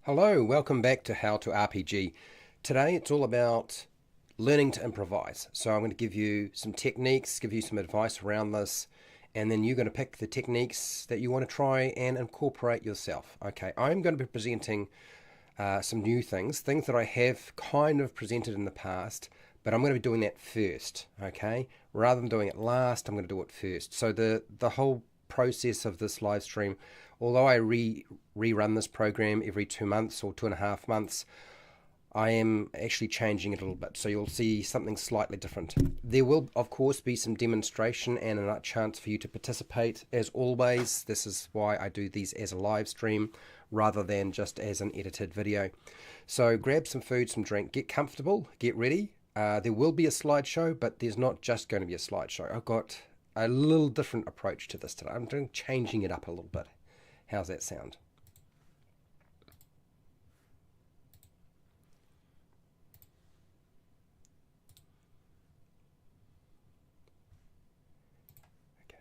Hello, welcome back to How to RPG. Today it's all about learning to improvise. So I'm going to give you some techniques, give you some advice around this, and then you're going to pick the techniques that you want to try and incorporate yourself. Okay, I'm going to be presenting some new things that I have kind of presented in the past, but I'm going to be doing that first, okay? Rather than doing it last, I'm going to do it first. So the whole process of this live stream, although I rerun this program every 2 months or 2.5 months, I am actually changing it a little bit, so you'll see something slightly different. There will, of course, be some demonstration and a chance for you to participate. As always, this is why I do these as a live stream rather than just as an edited video. So grab some food, some drink, get comfortable, get ready. There will be a slideshow, but there's not just going to be a slideshow. I've got a little different approach to this today. I'm changing it up a little bit. How's that sound? Okay.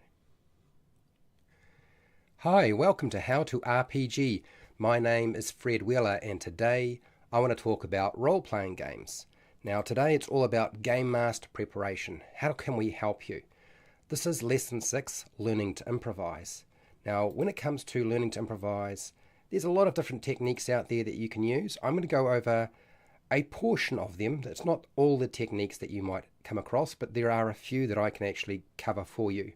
Hi, welcome to How to RPG. My name is Fred Wheeler, and today I want to talk about role-playing games. Now today it's all about Game Master preparation. How can we help you? This is Lesson 6, Learning to Improvise. Now when it comes to learning to improvise, there's a lot of different techniques out there that you can use. I'm going to go over a portion of them. It's not all the techniques that you might come across, but there are a few that I can actually cover for you.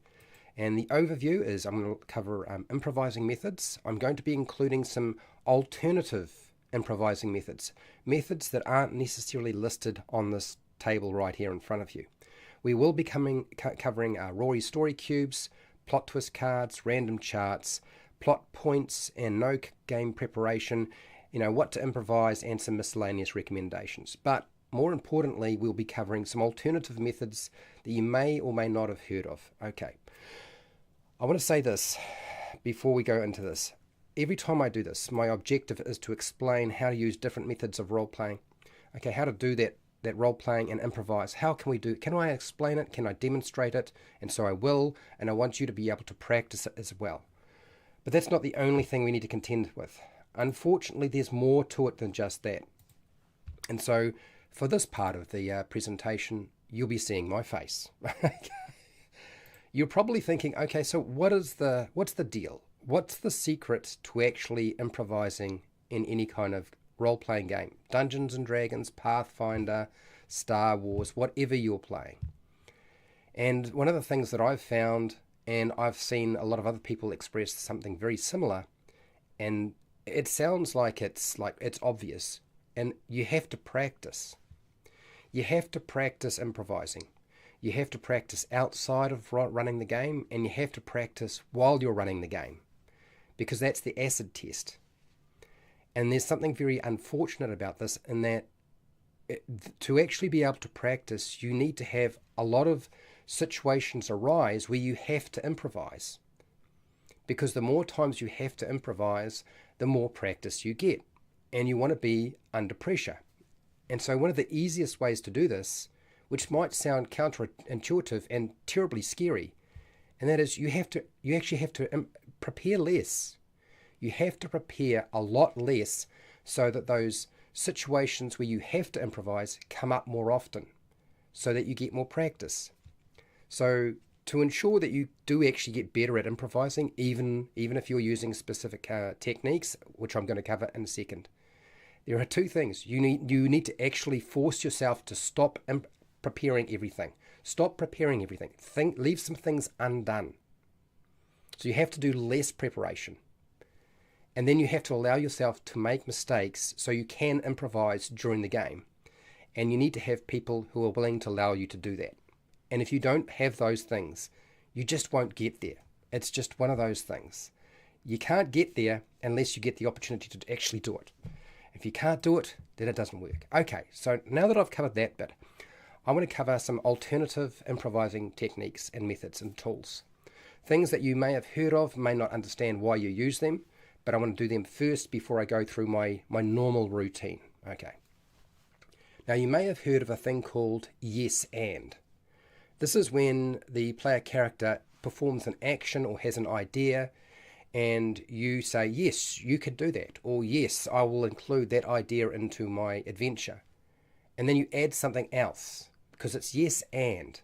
And the overview is I'm going to cover improvising methods. I'm going to be including some alternative improvising methods that aren't necessarily listed on this table right here in front of you. We will be covering Rory story cubes, plot twist cards, random charts, plot points, and no game preparation, what to improvise, and some miscellaneous recommendations. But more importantly, we'll be covering some alternative methods that you may or may not have heard of. Okay, I want to say this before we go into this. Every time I do this, my objective is to explain how to use different methods of role-playing. Okay, how to do that role-playing and improvise. How can we do it? Can I explain it? Can I demonstrate it? And so I will, and I want you to be able to practice it as well. But that's not the only thing we need to contend with. Unfortunately, there's more to it than just that. And so for this part of the presentation, you'll be seeing my face. You're probably thinking, okay, so what's the deal? What's the secret to actually improvising in any kind of role-playing game? Dungeons and Dragons, Pathfinder, Star Wars, whatever you're playing. And one of the things that I've found, and I've seen a lot of other people express something very similar, and it sounds like it's obvious, and you have to practice. You have to practice improvising. You have to practice outside of running the game, and you have to practice while you're running the game, because that's the acid test. And there's something very unfortunate about this in that to actually be able to practice, you need to have a lot of situations arise where you have to improvise. Because the more times you have to improvise, the more practice you get. And you want to be under pressure. And so one of the easiest ways to do this, which might sound counterintuitive and terribly scary, and that is you actually have to prepare less. You have to prepare a lot less so that those situations where you have to improvise come up more often so that you get more practice. So to ensure that you do actually get better at improvising, even if you're using specific techniques, which I'm going to cover in a second, there are two things. You need to actually force yourself to stop preparing everything. Stop preparing everything. Leave some things undone. So you have to do less preparation. And then you have to allow yourself to make mistakes so you can improvise during the game. And you need to have people who are willing to allow you to do that. And if you don't have those things, you just won't get there. It's just one of those things. You can't get there unless you get the opportunity to actually do it. If you can't do it, then it doesn't work. Okay, so now that I've covered that bit, I want to cover some alternative improvising techniques and methods and tools. Things that you may have heard of, may not understand why you use them, but I want to do them first before I go through my normal routine. Okay. Now you may have heard of a thing called yes and. This is when the player character performs an action or has an idea and you say, yes, you could do that, or yes, I will include that idea into my adventure. And then you add something else, because it's yes and.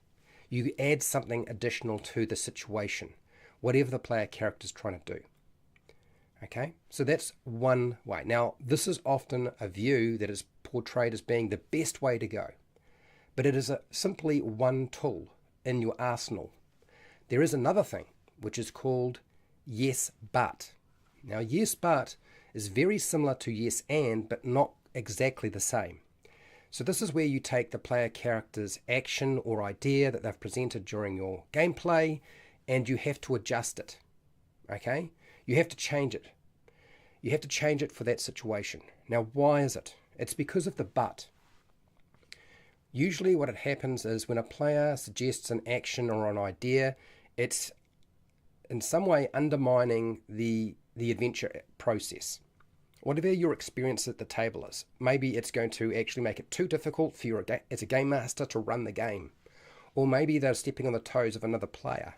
You add something additional to the situation, whatever the player character is trying to do. Okay, so that's one way. Now, this is often a view that is portrayed as being the best way to go, but it is simply one tool in your arsenal. There is another thing, which is called yes, but. Now, yes, but is very similar to yes and, but not exactly the same. So this is where you take the player character's action or idea that they've presented during your gameplay, and you have to adjust it. Okay? You have to change it. You have to change it for that situation. Now, why is it? It's because of the but. Usually what it happens is when a player suggests an action or an idea, it's in some way undermining the adventure process. Whatever your experience at the table is, maybe it's going to actually make it too difficult for you as a game master to run the game. Or maybe they're stepping on the toes of another player,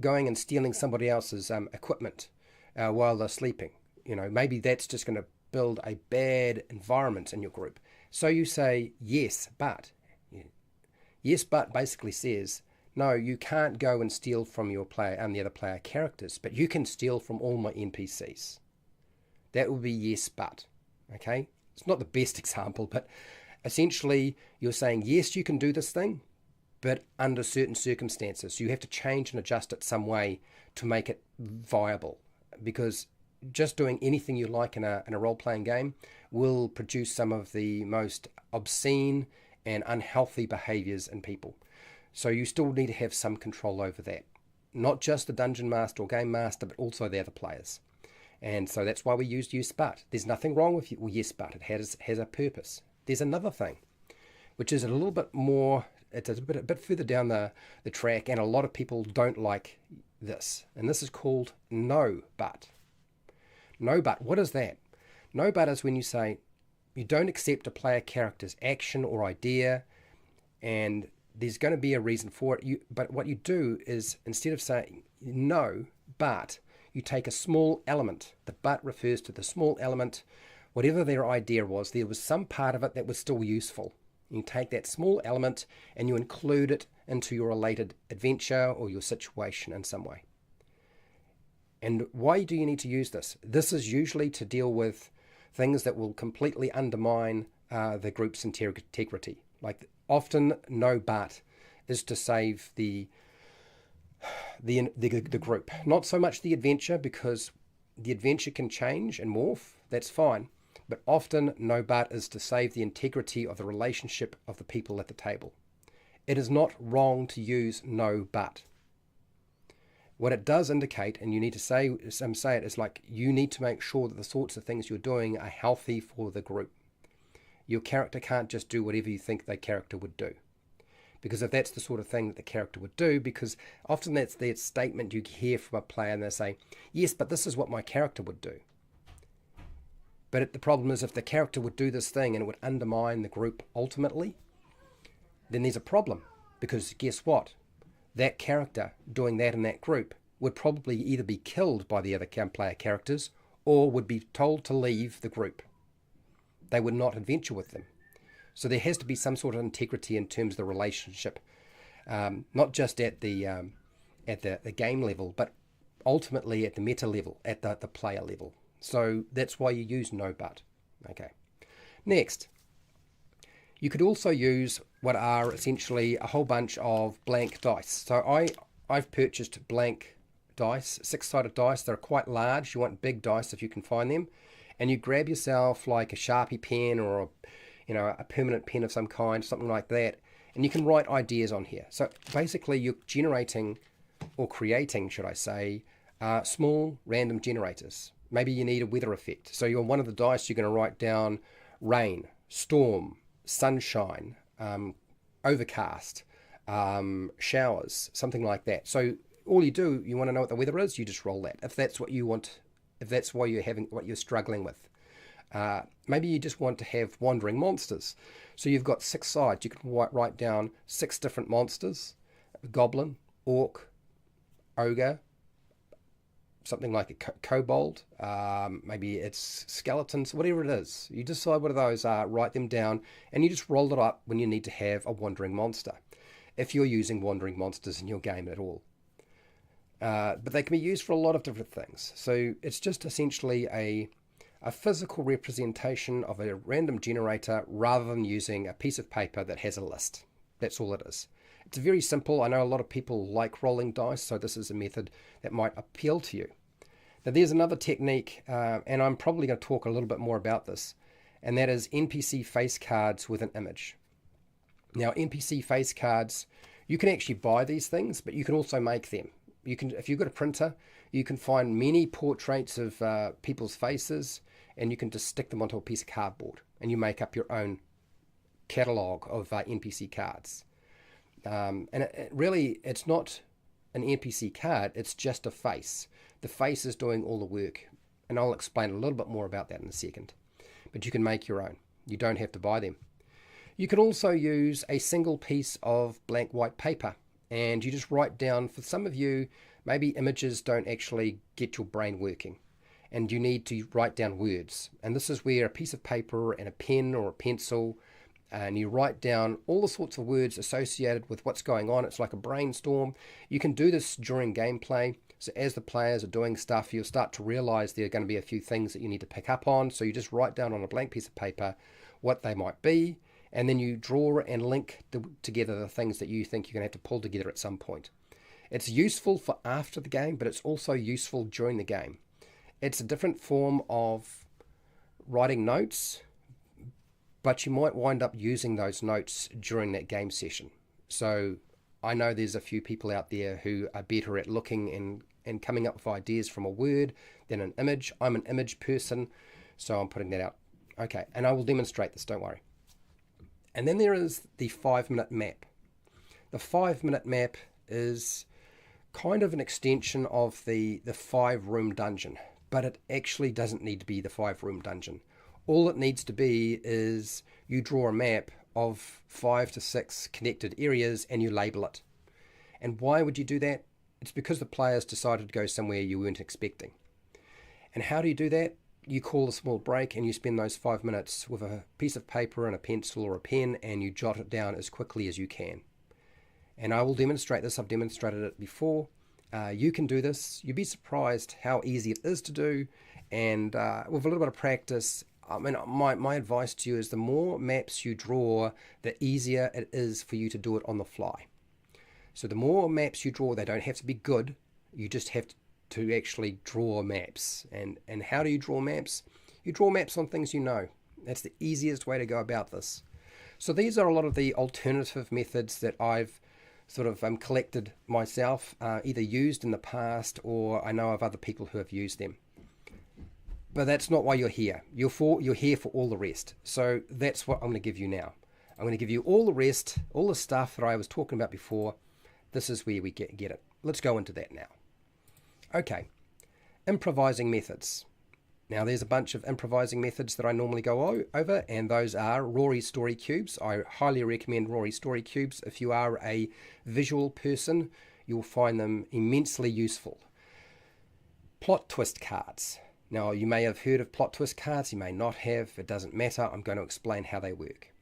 going and stealing somebody else's equipment while they're sleeping. Maybe that's just going to build a bad environment in your group. So you say, yes, but. Yes, but basically says, no, you can't go and steal from your player and the other player characters, but you can steal from all my NPCs. That would be yes, but. Okay? It's not the best example, but essentially you're saying, yes, you can do this thing, but under certain circumstances. You have to change and adjust it some way to make it viable, because just doing anything you like in a role-playing game will produce some of the most obscene and unhealthy behaviors in people. So you still need to have some control over that. Not just the dungeon master or game master, but also the other players. And so that's why we used yes, but. There's nothing wrong with yes, but. It has a purpose. There's another thing, which is a little bit more, it's a bit further down the track, and a lot of people don't like this. And this is called no, but. No, but. What is that? No, but is when you say you don't accept a player character's action or idea, and there's going to be a reason for it. But what you do is, instead of saying no, but, you take a small element. The but refers to the small element. Whatever their idea was, there was some part of it that was still useful. You take that small element and you include it into your related adventure or your situation in some way. And why do you need to use this? This is usually to deal with things that will completely undermine the group's integrity. Like often, no but is to save the group. Not so much the adventure, because the adventure can change and morph. That's fine. But often, no but is to save the integrity of the relationship of the people at the table. It is not wrong to use no but. What it does indicate, and you need to say it, is like you need to make sure that the sorts of things you're doing are healthy for the group. Your character can't just do whatever you think their character would do. Because if that's the sort of thing that the character would do, because often that's the statement you hear from a player and they say, yes, but this is what my character would do. But the problem is, if the character would do this thing and it would undermine the group ultimately, then there's a problem. Because guess what? That character doing that in that group would probably either be killed by the other player characters or would be told to leave the group. They would not adventure with them. So there has to be some sort of integrity in terms of the relationship, not just at the game level, but ultimately at the meta level, at the player level. So that's why you use no but. Okay. Next, you could also use what are essentially a whole bunch of blank dice. So I've purchased blank dice, 6-sided dice. They're quite large. You want big dice if you can find them, and you grab yourself like a Sharpie pen or a permanent pen of some kind, something like that, and you can write ideas on here. So basically you're generating, or creating, should I say, small random generators. Maybe you need a weather effect. So on one of the dice you're going to write down rain, storm, sunshine, overcast, showers, something like that. So all you do, you want to know what the weather is, you just roll that. If that's what you want, if that's why what you're struggling with. Maybe you just want to have wandering monsters. So you've got 6 sides. You can write down 6 different monsters: goblin, orc, ogre, something like a kobold, maybe it's skeletons, whatever it is. You decide what those are, write them down, and you just roll it up when you need to have a wandering monster, if you're using wandering monsters in your game at all. But they can be used for a lot of different things. So it's just essentially a physical representation of a random generator rather than using a piece of paper that has a list. That's all it is. It's very simple. I know a lot of people like rolling dice, so this is a method that might appeal to you. Now there's another technique, and I'm probably going to talk a little bit more about this, and that is NPC face cards with an image. Now NPC face cards, you can actually buy these things, but you can also make them. You can, if you've got a printer, you can find many portraits of people's faces, and you can just stick them onto a piece of cardboard, and you make up your own catalog of NPC cards. And it's not an NPC card, it's just a face. The face is doing all the work, and I'll explain a little bit more about that in a second. But you can make your own. You don't have to buy them. You can also use a single piece of blank white paper, and you just write down, for some of you, maybe images don't actually get your brain working, and you need to write down words. And this is where a piece of paper and a pen or a pencil, and you write down all the sorts of words associated with what's going on. It's like a brainstorm. You can do this during gameplay. So as the players are doing stuff, you'll start to realize there are going to be a few things that you need to pick up on. So you just write down on a blank piece of paper what they might be, and then you draw and link together the things that you think you're going to have to pull together at some point. It's useful for after the game, but it's also useful during the game. It's a different form of writing notes, but you might wind up using those notes during that game session. So I know there's a few people out there who are better at looking and coming up with ideas from a word than an image. I'm an image person, so I'm putting that out. Okay, and I will demonstrate this, don't worry. And then there is the 5-minute map. The 5-minute map is kind of an extension of the 5-room dungeon, but it actually doesn't need to be the 5-room dungeon. All it needs to be is you draw a map of 5 to 6 connected areas and you label it. And why would you do that? It's because the players decided to go somewhere you weren't expecting. And how do you do that? You call a small break and you spend those 5 minutes with a piece of paper and a pencil or a pen, and you jot it down as quickly as you can. And I will demonstrate this. I've demonstrated it before. You can do this. You'd be surprised how easy it is to do. And with a little bit of practice, I mean, my advice to you is the more maps you draw, the easier it is for you to do it on the fly. So the more maps you draw, they don't have to be good. You just have to actually draw maps. And how do you draw maps? You draw maps on things you know. That's the easiest way to go about this. So these are a lot of the alternative methods that I've sort of collected myself, either used in the past or I know of other people who have used them. But that's not why you're here. You're here for all the rest. So that's what I'm going to give you now. I'm going to give you all the rest, all the stuff that I was talking about before. This is where we get it. Let's go into that now. Okay, improvising methods. Now there's a bunch of improvising methods that I normally go over, and those are Rory story cubes. I highly recommend Rory story cubes. If you are a visual person, you'll find them immensely useful. Plot twist cards. Now, you may have heard of plot twist cards, you may not have, it doesn't matter. I'm going to explain how they work.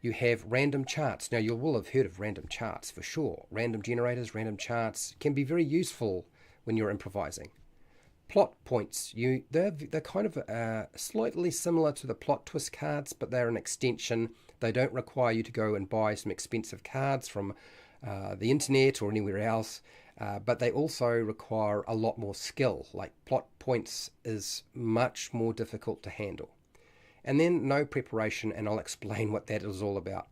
You have random charts. Now, you will have heard of random charts for sure. Random generators, random charts can be very useful when you're improvising. Plot points. They're kind of slightly similar to the plot twist cards, but they're an extension. They don't require you to go and buy some expensive cards from the internet or anywhere else. But they also require a lot more skill. Like plot points is much more difficult to handle. And then no preparation, and I'll explain what that is all about.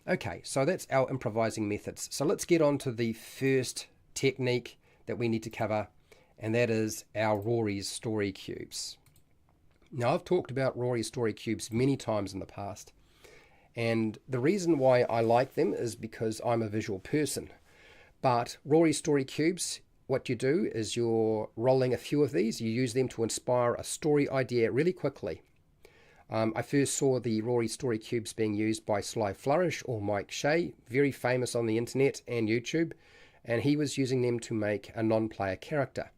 Okay, so that's our improvising methods. So let's get on to the first technique that we need to cover, and that is our Rory's story cubes. Now, I've talked about Rory's story cubes many times in the past, and the reason why I like them is because I'm a visual person. But Rory story cubes, what you do is you're rolling a few of these. You use them to inspire a story idea really quickly. I first saw the Rory story cubes being used by Sly Flourish or Mike Shea, very famous on the internet and YouTube, and he was using them to make a non-player character.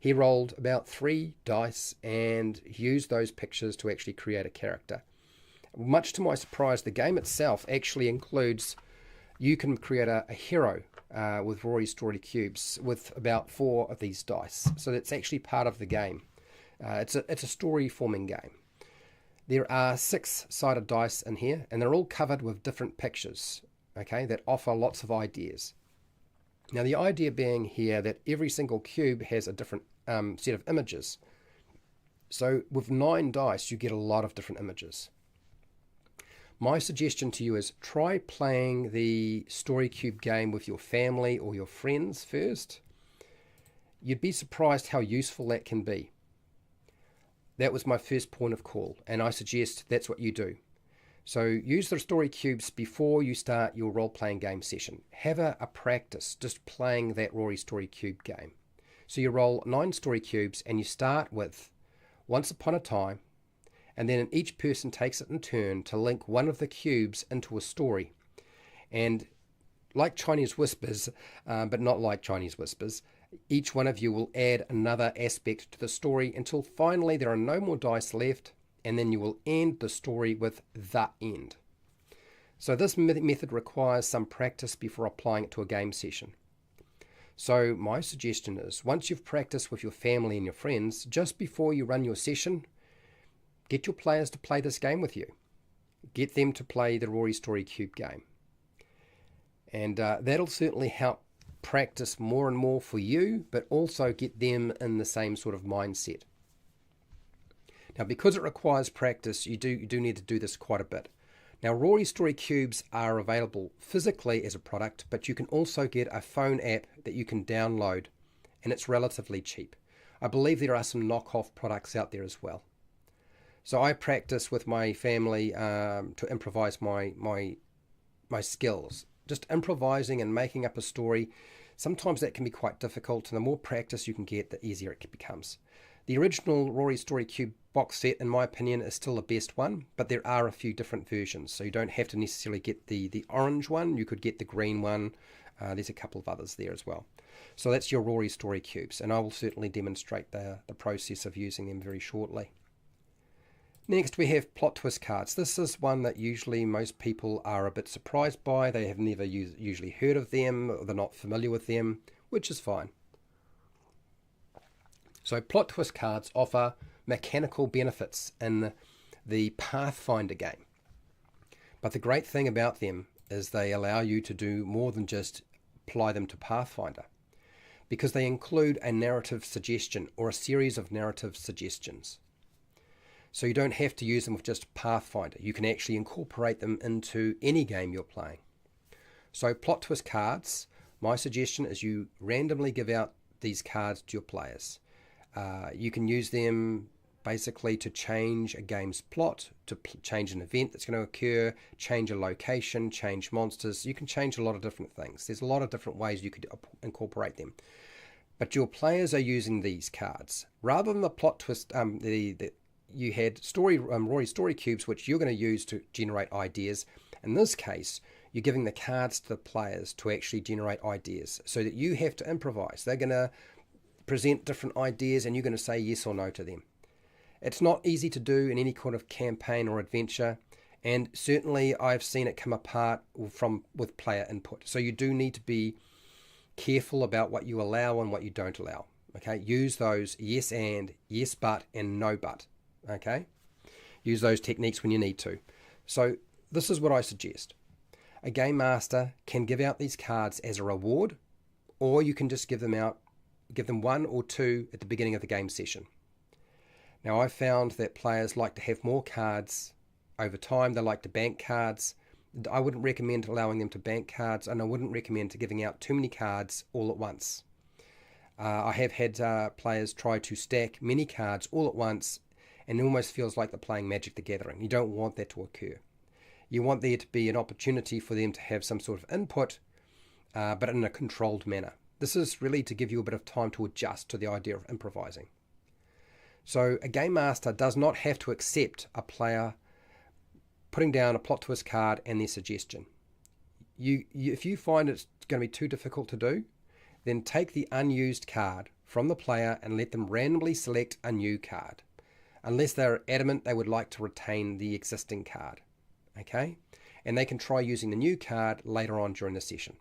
He rolled about 3 dice and used those pictures to actually create a character. Much to my surprise, the game itself actually includes, you can create a hero with Rory Story Cubes with about 4 of these dice. So that's actually part of the game. It's a story forming game. There are 6-sided dice in here, and they're all covered with different pictures, okay, that offer lots of ideas. Now the idea being here that every single cube has a different set of images. So with 9 dice, you get a lot of different images. My suggestion to you is try playing the Story Cube game with your family or your friends first. You'd be surprised how useful that can be. That was my first point of call, and I suggest that's what you do. So use the Story Cubes before you start your role-playing game session. Have a practice just playing that Rory Story Cube game. So you roll 9 Story Cubes and you start with Once Upon a Time, and then each person takes it in turn to link one of the cubes into a story. And like Chinese whispers, but not like Chinese whispers, each one of you will add another aspect to the story until finally there are no more dice left, and then you will end the story with the end. So this method requires some practice before applying it to a game session. So my suggestion is, once you've practiced with your family and your friends, just before you run your session, get your players to play this game with you. Get them to play the Rory Story Cube game. And that'll certainly help practice more and more for you, but also get them in the same sort of mindset. Now, because it requires practice, you do need to do this quite a bit. Now, Rory Story Cubes are available physically as a product, but you can also get a phone app that you can download, and it's relatively cheap. I believe there are some knockoff products out there as well. So I practice with my family to improvise my skills. Just improvising and making up a story, sometimes that can be quite difficult, and the more practice you can get, the easier it becomes. The original Rory Story Cube box set, in my opinion, is still the best one, but there are a few different versions, so you don't have to necessarily get the orange one. You could get the green one. There's a couple of others there as well. So that's your Rory Story Cubes, and I will certainly demonstrate the process of using them very shortly. Next, we have plot twist cards. This is one that usually most people are a bit surprised by. They have never usually heard of them, or they're not familiar with them, which is fine. So plot twist cards offer mechanical benefits in the Pathfinder game. But the great thing about them is they allow you to do more than just apply them to Pathfinder, because they include a narrative suggestion or a series of narrative suggestions. So you don't have to use them with just Pathfinder. You can actually incorporate them into any game you're playing. So plot twist cards, my suggestion is you randomly give out these cards to your players. You can use them basically to change a game's plot, to change an event that's going to occur, change a location, change monsters. You can change a lot of different things. There's a lot of different ways you could incorporate them. But your players are using these cards. Rather than the plot twist, you had Rory Story Cubes, which you're going to use to generate ideas. In this case, you're giving the cards to the players to actually generate ideas, so that you have to improvise. They're going to present different ideas, and you're going to say yes or no to them. It's not easy to do in any kind of campaign or adventure, and certainly I've seen it come apart with player input. So you do need to be careful about what you allow and what you don't allow. Okay, use those yes and, yes but, and no but. Okay, use those techniques when you need to. So this is what I suggest. A game master can give out these cards as a reward, or you can just give them 1 or 2 at the beginning of the game session. Now, I've found that players like to have more cards over time. They like to bank cards. I wouldn't recommend allowing them to bank cards, and I wouldn't recommend giving out too many cards all at once. I have had players try to stack many cards all at once, and it almost feels like they're playing Magic the Gathering. You don't want that to occur. You want there to be an opportunity for them to have some sort of input, but in a controlled manner. This is really to give you a bit of time to adjust to the idea of improvising. So a game master does not have to accept a player putting down a plot twist card and their suggestion. If you find it's going to be too difficult to do, then take the unused card from the player and let them randomly select a new card, unless they're adamant they would like to retain the existing card. Okay? And they can try using the new card later on during the session.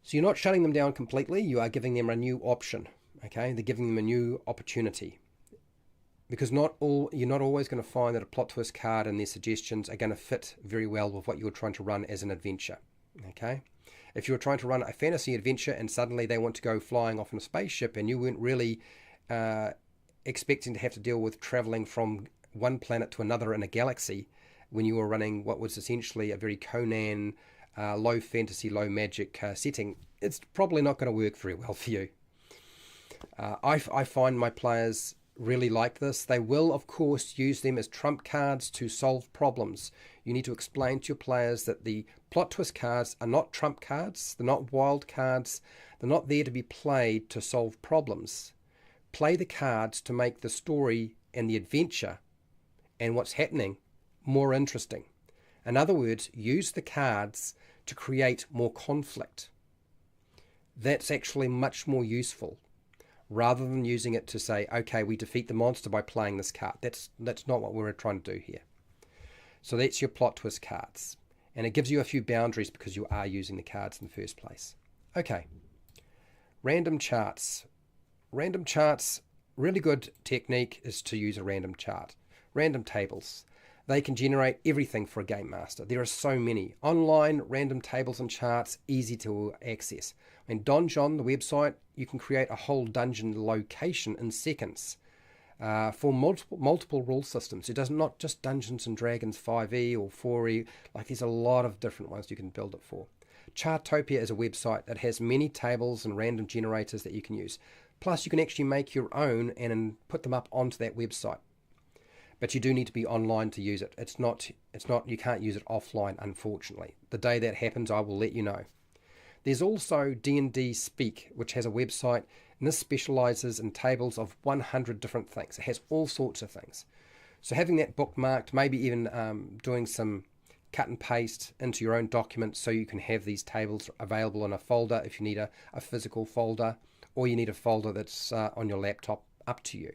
So you're not shutting them down completely, you are giving them a new option. Okay? They're giving them a new opportunity. Because you're not always going to find that a plot twist card and their suggestions are going to fit very well with what you're trying to run as an adventure. Okay? If you're trying to run a fantasy adventure and suddenly they want to go flying off in a spaceship and you weren't really expecting to have to deal with traveling from one planet to another in a galaxy when you were running what was essentially a very Conan, low fantasy, low magic setting, it's probably not going to work very well for you. I find my players really like this. They will, of course, use them as trump cards to solve problems. You need to explain to your players that the plot twist cards are not trump cards, they're not wild cards, they're not there to be played to solve problems. Play the cards to make the story and the adventure and what's happening more interesting. In other words, use the cards to create more conflict. That's actually much more useful, rather than using it to say, okay, we defeat the monster by playing this card. That's not what we're trying to do here. So that's your plot twist cards. And it gives you a few boundaries because you are using the cards in the first place. Okay. Random charts. Random charts, really good technique is to use a random chart. Random tables. They can generate everything for a game master. There are so many. Online random tables and charts, easy to access. In Donjon, the website, you can create a whole dungeon location in seconds for multiple rule systems. It does not just Dungeons and Dragons 5e or 4e. Like there's a lot of different ones you can build it for. Chartopia is a website that has many tables and random generators that you can use. Plus, you can actually make your own and put them up onto that website. But you do need to be online to use it. It's not. You can't use it offline, unfortunately. The day that happens, I will let you know. There's also D&D Speak, which has a website, and this specializes in tables of 100 different things. It has all sorts of things. So having that bookmarked, maybe even doing some cut and paste into your own document so you can have these tables available in a folder if you need a physical folder, or you need a folder that's on your laptop, up to you.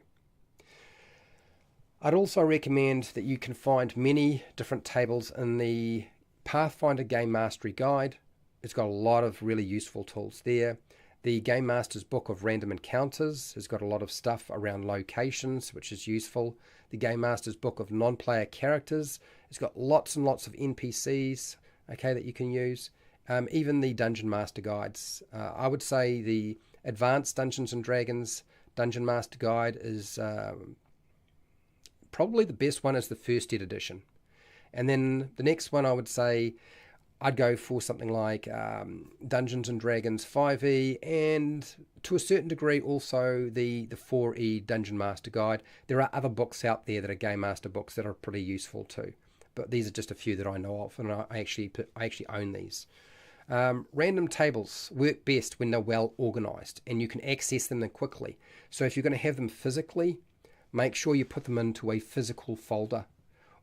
I'd also recommend that you can find many different tables in the Pathfinder Game Mastery Guide. It's got a lot of really useful tools there. The Game Master's Book of Random Encounters has got a lot of stuff around locations, which is useful. The Game Master's Book of Non-Player Characters has got lots and lots of NPCs, okay, that you can use. Even the Dungeon Master Guides. I would say the Advanced Dungeons & Dragons Dungeon Master Guide is probably the best one is the first edition. And then the next one I would say I'd go for something like Dungeons & Dragons 5e and to a certain degree also the 4e Dungeon Master Guide. There are other books out there that are Game Master books that are pretty useful too. But these are just a few that I know of, and I actually own these. Random tables work best when they're well organized and you can access them quickly. So if you're going to have them physically, make sure you put them into a physical folder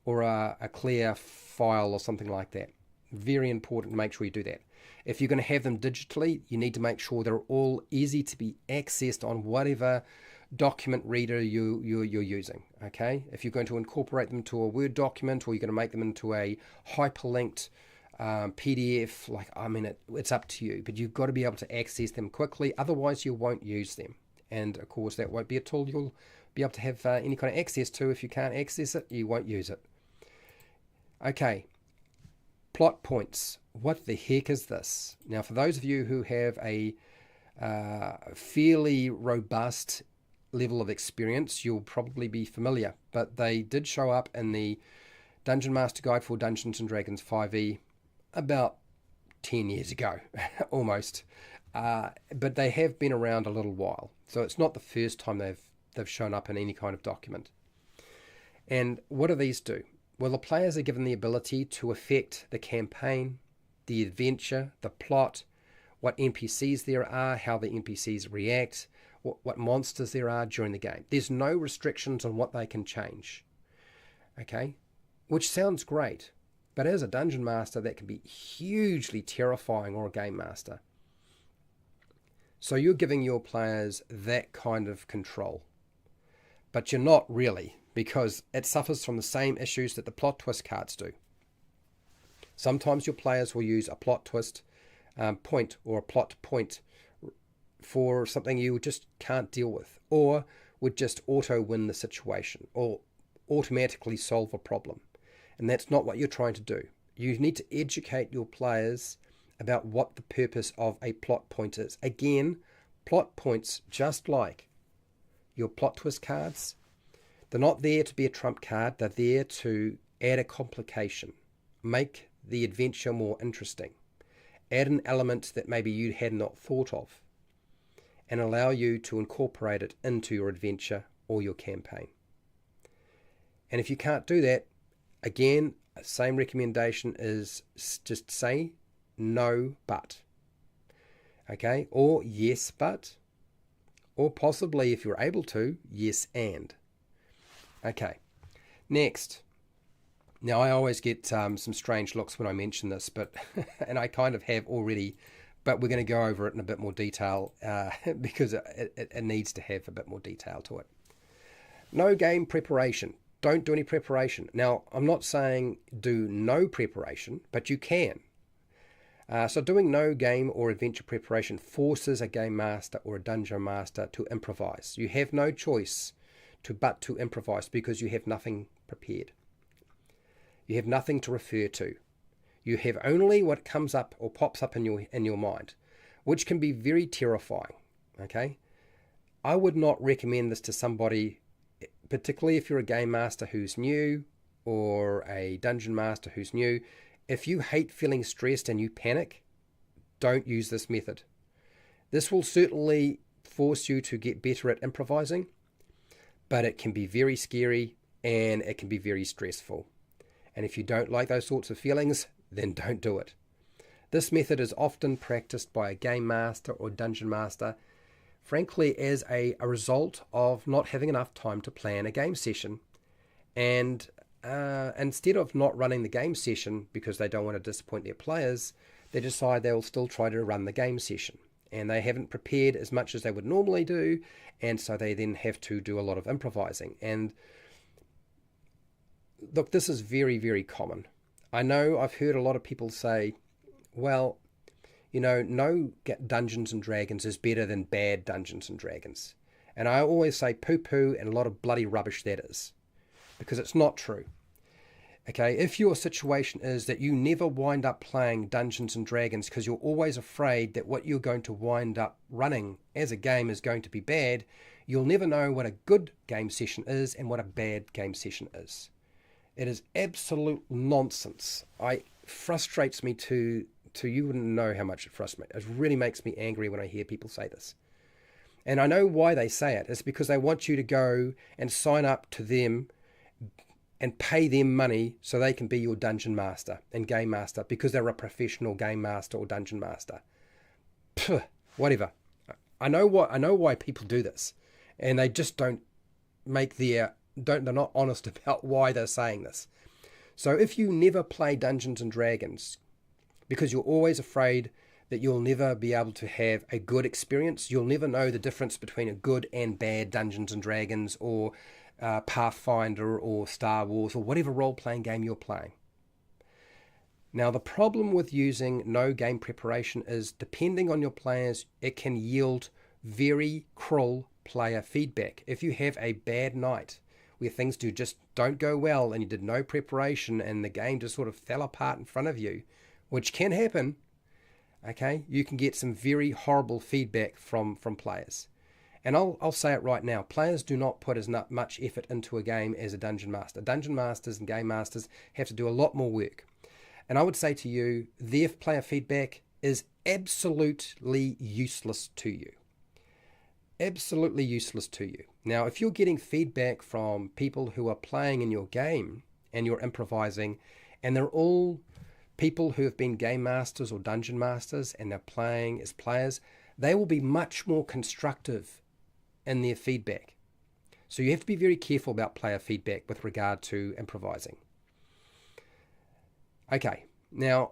or a clear file or something like that. Very important to make sure you do that. If you're going to have them digitally, you need to make sure they're all easy to be accessed on whatever document reader you're using. Okay, if you're going to incorporate them to a Word document or you're going to make them into a hyperlinked PDF, it's up to you, but you've got to be able to access them quickly, otherwise you won't use them. And of course that won't be a tool you'll be able to have any kind of access to. If you can't access it, you won't use it. Okay, plot points. What the heck is this? Now, for those of you who have a fairly robust level of experience, you'll probably be familiar, but they did show up in the Dungeon Master Guide for Dungeons & Dragons 5e about 10 years ago, almost. But they have been around a little while, so it's not the first time they've shown up in any kind of document. And what do these do? Well, the players are given the ability to affect the campaign, the adventure, the plot, what NPCs there are, how the NPCs react, what monsters there are during the game. There's no restrictions on what they can change. Okay? Which sounds great, but as a dungeon master, that can be hugely terrifying, or a game master. So you're giving your players that kind of control. But you're not really, because it suffers from the same issues that the plot twist cards do. Sometimes your players will use a plot twist point or a plot point for something you just can't deal with, or would just auto-win the situation, or automatically solve a problem. And that's not what you're trying to do. You need to educate your players about what the purpose of a plot point is. Again, plot points, just like your plot twist cards, they're not there to be a trump card. They're there to add a complication, make the adventure more interesting, add an element that maybe you had not thought of, and allow you to incorporate it into your adventure or your campaign. And if you can't do that, again, same recommendation is just say no but. Okay? Or yes but. Or possibly, if you're able to, yes and. Okay. Next. Now, I always get some strange looks when I mention this, but and I kind of have already, but we're going to go over it in a bit more detail because it needs to have a bit more detail to it. No game preparation. Don't do any preparation. Now, I'm not saying do no preparation, but you can. So doing no game or adventure preparation forces a game master or a dungeon master to improvise. You have no choice but to improvise because you have nothing prepared. You have nothing to refer to. You have only what comes up or pops up in your mind, which can be very terrifying. Okay, I would not recommend this to somebody, particularly if you're a game master who's new or a dungeon master who's new. If you hate feeling stressed and you panic, don't use this method. This will certainly force you to get better at improvising, but it can be very scary and it can be very stressful. And if you don't like those sorts of feelings, then don't do it. This method is often practiced by a game master or dungeon master, frankly, as a result of not having enough time to plan a game session. And instead of not running the game session because they don't want to disappoint their players, they decide they'll still try to run the game session. And they haven't prepared as much as they would normally do, and so they then have to do a lot of improvising. And look, this is very, very common. I know I've heard a lot of people say, well, no Dungeons and Dragons is better than bad Dungeons and Dragons. And I always say poo-poo and a lot of bloody rubbish that is, because it's not true. Okay, if your situation is that you never wind up playing Dungeons and Dragons because you're always afraid that what you're going to wind up running as a game is going to be bad, you'll never know what a good game session is and what a bad game session is. It is absolute nonsense. It frustrates me to you wouldn't know how much it frustrates me. It really makes me angry when I hear people say this. And I know why they say it. It's because they want you to go and sign up to them and pay them money so they can be your dungeon master and game master because they're a professional game master or dungeon master. Puh, whatever. I know why people do this, and they just they're not honest about why they're saying this. So if you never play Dungeons and Dragons because you're always afraid that you'll never be able to have a good experience, you'll never know the difference between a good and bad Dungeons and Dragons or Pathfinder or Star Wars or whatever role-playing game you're playing. Now, the problem with using no game preparation is, depending on your players, it can yield very cruel player feedback. If you have a bad night where things just don't go well and you did no preparation and the game just sort of fell apart in front of you, which can happen, okay, you can get some very horrible feedback from players. And I'll say it right now, players do not put as much effort into a game as a dungeon master. Dungeon masters and game masters have to do a lot more work. And I would say to you, their player feedback is absolutely useless to you. Absolutely useless to you. Now, if you're getting feedback from people who are playing in your game and you're improvising, and they're all people who have been game masters or dungeon masters and they're playing as players, they will be much more constructive in their feedback. So you have to be very careful about player feedback with regard to improvising. Okay, now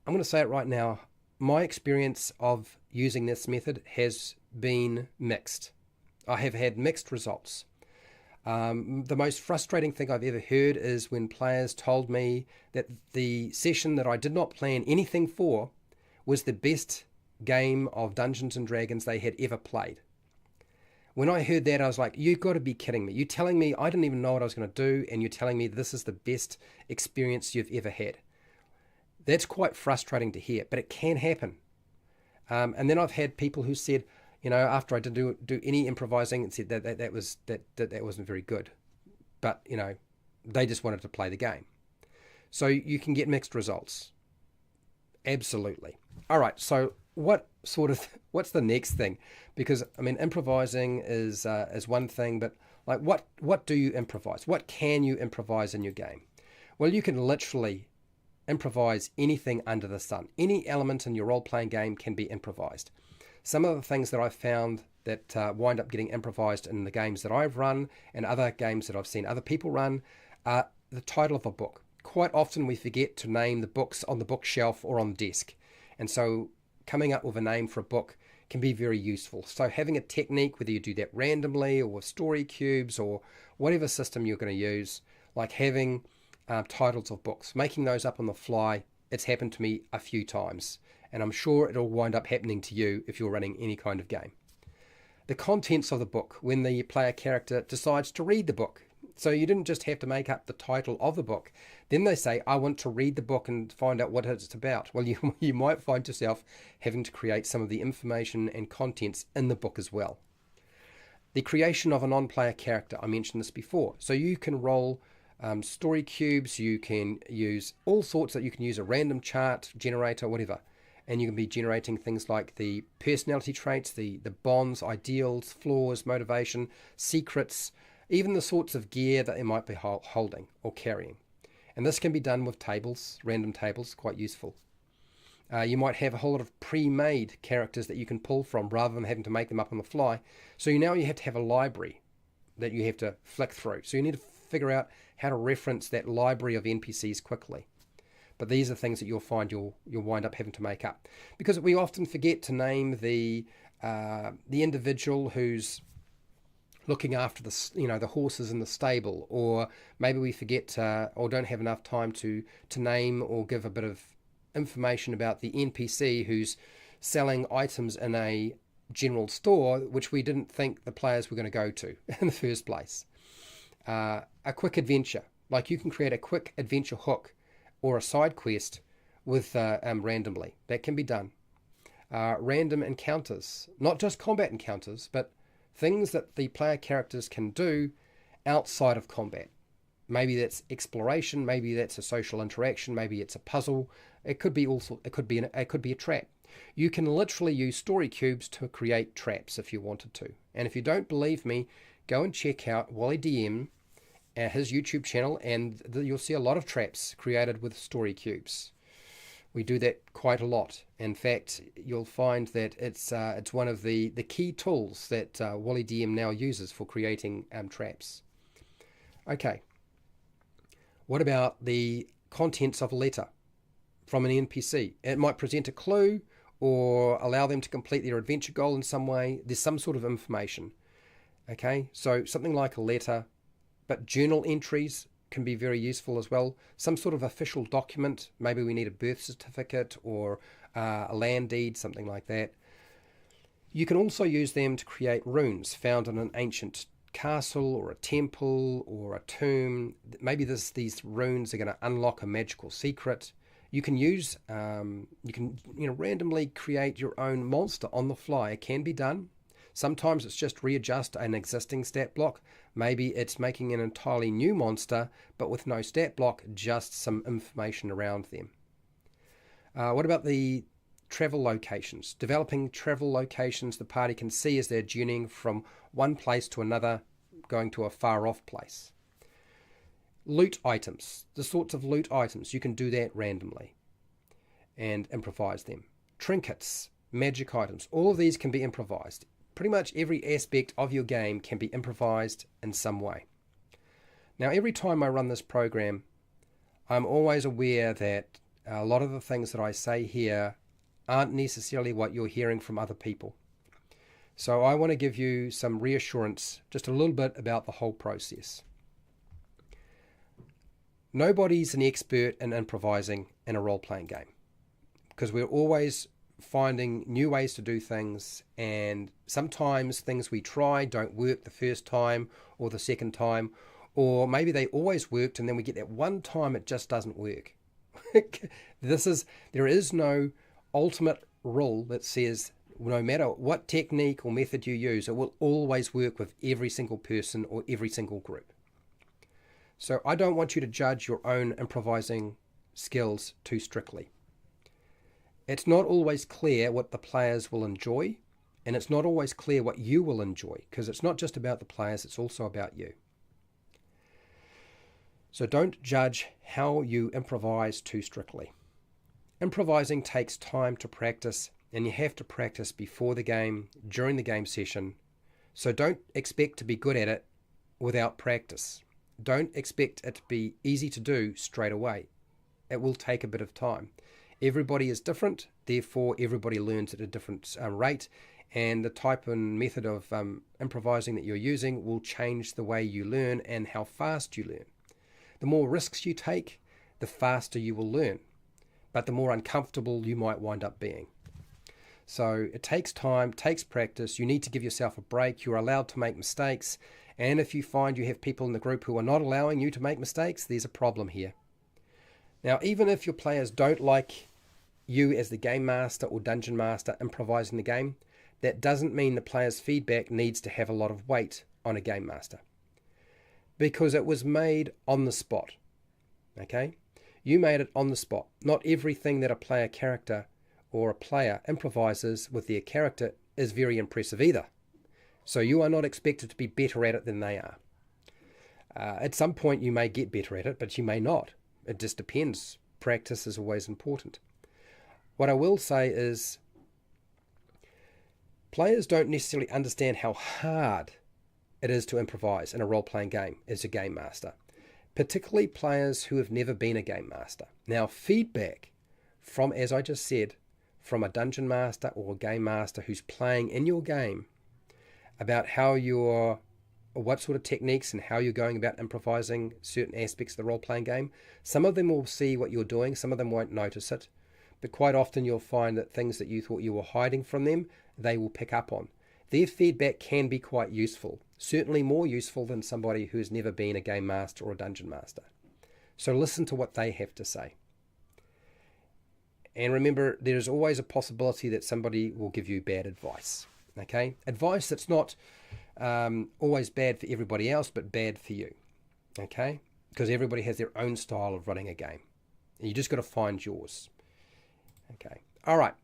I'm going to say it right now. my experience of using this method has been mixed. I have had mixed results. The most frustrating thing I've ever heard is when players told me that the session that I did not plan anything for was the best game of Dungeons and Dragons they had ever played. When I heard that, I was like, you've got to be kidding me. You're telling me I didn't even know what I was going to do, and you're telling me this is the best experience you've ever had. That's quite frustrating to hear, but it can happen. And then I've had people who said, after I didn't do any improvising, and said that wasn't very good. But, they just wanted to play the game. So you can get mixed results. Absolutely. All right, so what's the next thing? Because improvising is one thing, but like what do you improvise? What can you improvise in your game? Well, you can literally improvise anything under the sun. Any element in your role-playing game can be improvised. Some of the things that I've found that wind up getting improvised in the games that I've run and other games that I've seen other people run are the title of a book. Quite often we forget to name the books on the bookshelf or on the desk. And so coming up with a name for a book can be very useful. So having a technique, whether you do that randomly or with story cubes or whatever system you're going to use, like having titles of books, making those up on the fly, it's happened to me a few times. And I'm sure it'll wind up happening to you if you're running any kind of game. The contents of the book, when the player character decides to read the book. So you didn't just have to make up the title of the book. Then they say, I want to read the book and find out what it's about. Well, you might find yourself having to create some of the information and contents in the book as well. The creation of a non-player character, I mentioned this before. So you can roll story cubes, you can use all sorts that you can use a random chart generator, whatever. And you can be generating things like the personality traits, the bonds, ideals, flaws, motivation, secrets, even the sorts of gear that they might be holding or carrying. And this can be done with tables, random tables, quite useful. You might have a whole lot of pre-made characters that you can pull from rather than having to make them up on the fly. So now you have to have a library that you have to flick through. So you need to figure out how to reference that library of NPCs quickly. But these are things that you'll find you'll wind up having to make up. Because we often forget to name the individual who's looking after the horses in the stable, or maybe we forget or don't have enough time to name or give a bit of information about the NPC who's selling items in a general store which we didn't think the players were going to go to in the first place. A quick adventure, like you can create a quick adventure hook or a side quest with randomly. That can be done. Random encounters, not just combat encounters, but things that the player characters can do outside of combat. Maybe that's exploration, maybe that's a social interaction, maybe it's a puzzle. It could be it could be a trap. You can literally use story cubes to create traps if you wanted to. And if you don't believe me, go and check out Wally DM, his YouTube channel, and you'll see a lot of traps created with story cubes. We do that quite a lot. In fact, you'll find that it's one of the key tools that Wally DM now uses for creating traps. Okay. What about the contents of a letter from an NPC? It might present a clue or allow them to complete their adventure goal in some way. There's some sort of information. Okay, so something like a letter, but journal entries can be very useful as well. Some sort of official document, maybe we need a birth certificate or a land deed, something like that. You can also use them to create runes found in an ancient castle or a temple or a tomb. Maybe these runes are going to unlock a magical secret. You can use, randomly create your own monster on the fly. It can be done. Sometimes it's just readjust an existing stat block. Maybe it's making an entirely new monster, but with no stat block, just some information around them. What about the travel locations? Developing travel locations the party can see as they're journeying from one place to another, going to a far off place. Loot items, the sorts of loot items, you can do that randomly and improvise them. Trinkets, magic items, all of these can be improvised. Pretty much every aspect of your game can be improvised in some way. Now, every time I run this program, I'm always aware that a lot of the things that I say here aren't necessarily what you're hearing from other people. So I want to give you some reassurance, just a little bit about the whole process. Nobody's an expert in improvising in a role-playing game because we're always finding new ways to do things, and sometimes things we try don't work the first time or the second time, or maybe they always worked and then we get that one time it just doesn't work. There is no ultimate rule that says no matter what technique or method you use, it will always work with every single person or every single group. So I don't want you to judge your own improvising skills too strictly. It's not always clear what the players will enjoy, and it's not always clear what you will enjoy, because it's not just about the players, it's also about you. So don't judge how you improvise too strictly. Improvising takes time to practice, and you have to practice before the game, during the game session. So don't expect to be good at it without practice. Don't expect it to be easy to do straight away. It will take a bit of time. Everybody is different, therefore everybody learns at a different rate, and the type and method of improvising that you're using will change the way you learn and how fast you learn. The more risks you take, the faster you will learn, but the more uncomfortable you might wind up being. So it takes time, takes practice. You need to give yourself a break. You're allowed to make mistakes, and if you find you have people in the group who are not allowing you to make mistakes, there's a problem here. Now, even if your players don't like you as the game master or dungeon master improvising the game, that doesn't mean the player's feedback needs to have a lot of weight on a game master, because it was made on the spot. Okay? You made it on the spot. Not everything that a player character or a player improvises with their character is very impressive either. So you are not expected to be better at it than they are. At some point you may get better at it, but you may not. It just depends. Practice is always important. What I will say is players don't necessarily understand how hard it is to improvise in a role-playing game as a game master, particularly players who have never been a game master. Now, feedback from, as I just said, from a dungeon master or a game master who's playing in your game about what sort of techniques and how you're going about improvising certain aspects of the role-playing game. Some of them will see what you're doing, some of them won't notice it, but quite often you'll find that things that you thought you were hiding from them, they will pick up on. Their feedback can be quite useful, certainly more useful than somebody who has never been a game master or a dungeon master. So listen to what they have to say. And remember, there is always a possibility that somebody will give you bad advice. Okay? Advice that's not always bad for everybody else, but bad for you. Okay? Because everybody has their own style of running a game. And you just got to find yours. Okay. All right.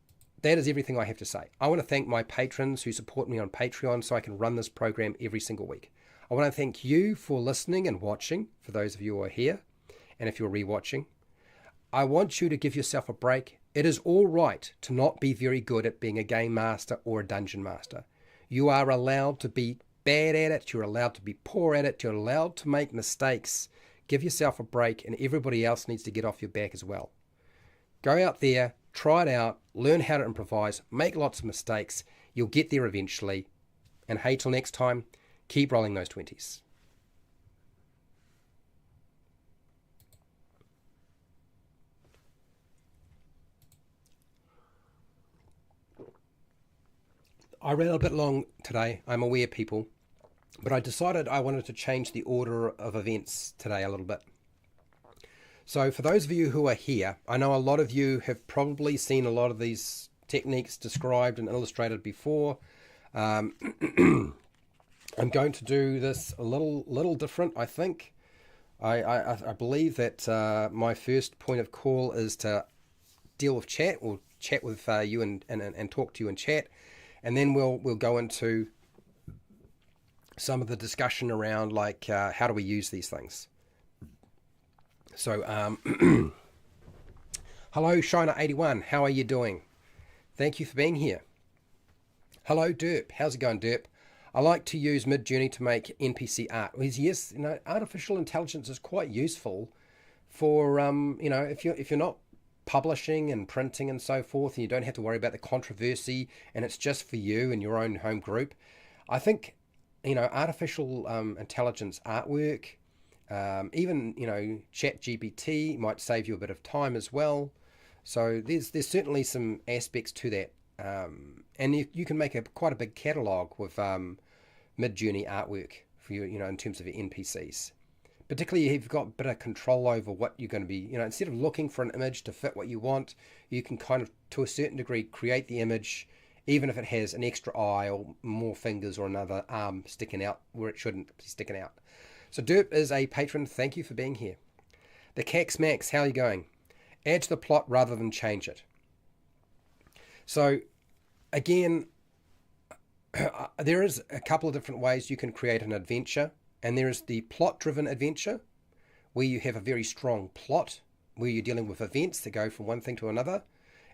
That is everything I have to say. I want to thank my patrons who support me on Patreon so I can run this program every single week. I want to thank you for listening and watching, for those of you who are here, and if you're rewatching. I want you to give yourself a break. It is all right to not be very good at being a game master or a dungeon master. You are allowed to be bad at it. You're allowed to be poor at it. You're allowed to make mistakes. Give yourself a break, and everybody else needs to get off your back as well. Go out there, try it out, learn how to improvise, make lots of mistakes. You'll get there eventually. And hey, till next time, keep rolling those 20s. I ran a bit long today, I'm aware, people, but I decided I wanted to change the order of events today a little bit. So for those of you who are here, I know a lot of you have probably seen a lot of these techniques described and illustrated before. I'm going to do this a little different, I think. I believe that my first point of call is to deal with chat, or chat with you and talk to you in chat. And then we'll go into some of the discussion around, like, how do we use these things. So, hello, Shiner81. How are you doing? Thank you for being here. Hello, Derp. How's it going, Derp? I like to use Midjourney to make NPC art. Yes, artificial intelligence is quite useful for, if you're not publishing and printing and so forth, and you don't have to worry about the controversy, and it's just for you and your own home group. I think, artificial intelligence artwork, even, Chat GPT might save you a bit of time as well. So there's certainly some aspects to that. And you can make quite a big catalogue with mid-journey artwork for you, in terms of your NPCs. Particularly if you've got a bit of control over what you're going to be, instead of looking for an image to fit what you want, you can kind of, to a certain degree, create the image, even if it has an extra eye or more fingers or another arm sticking out where it shouldn't be sticking out. So Derp is a patron. Thank you for being here. The Cax Max, how are you going? Add to the plot rather than change it. So, again, there is a couple of different ways you can create an adventure. And there is the plot-driven adventure, where you have a very strong plot, where you're dealing with events that go from one thing to another.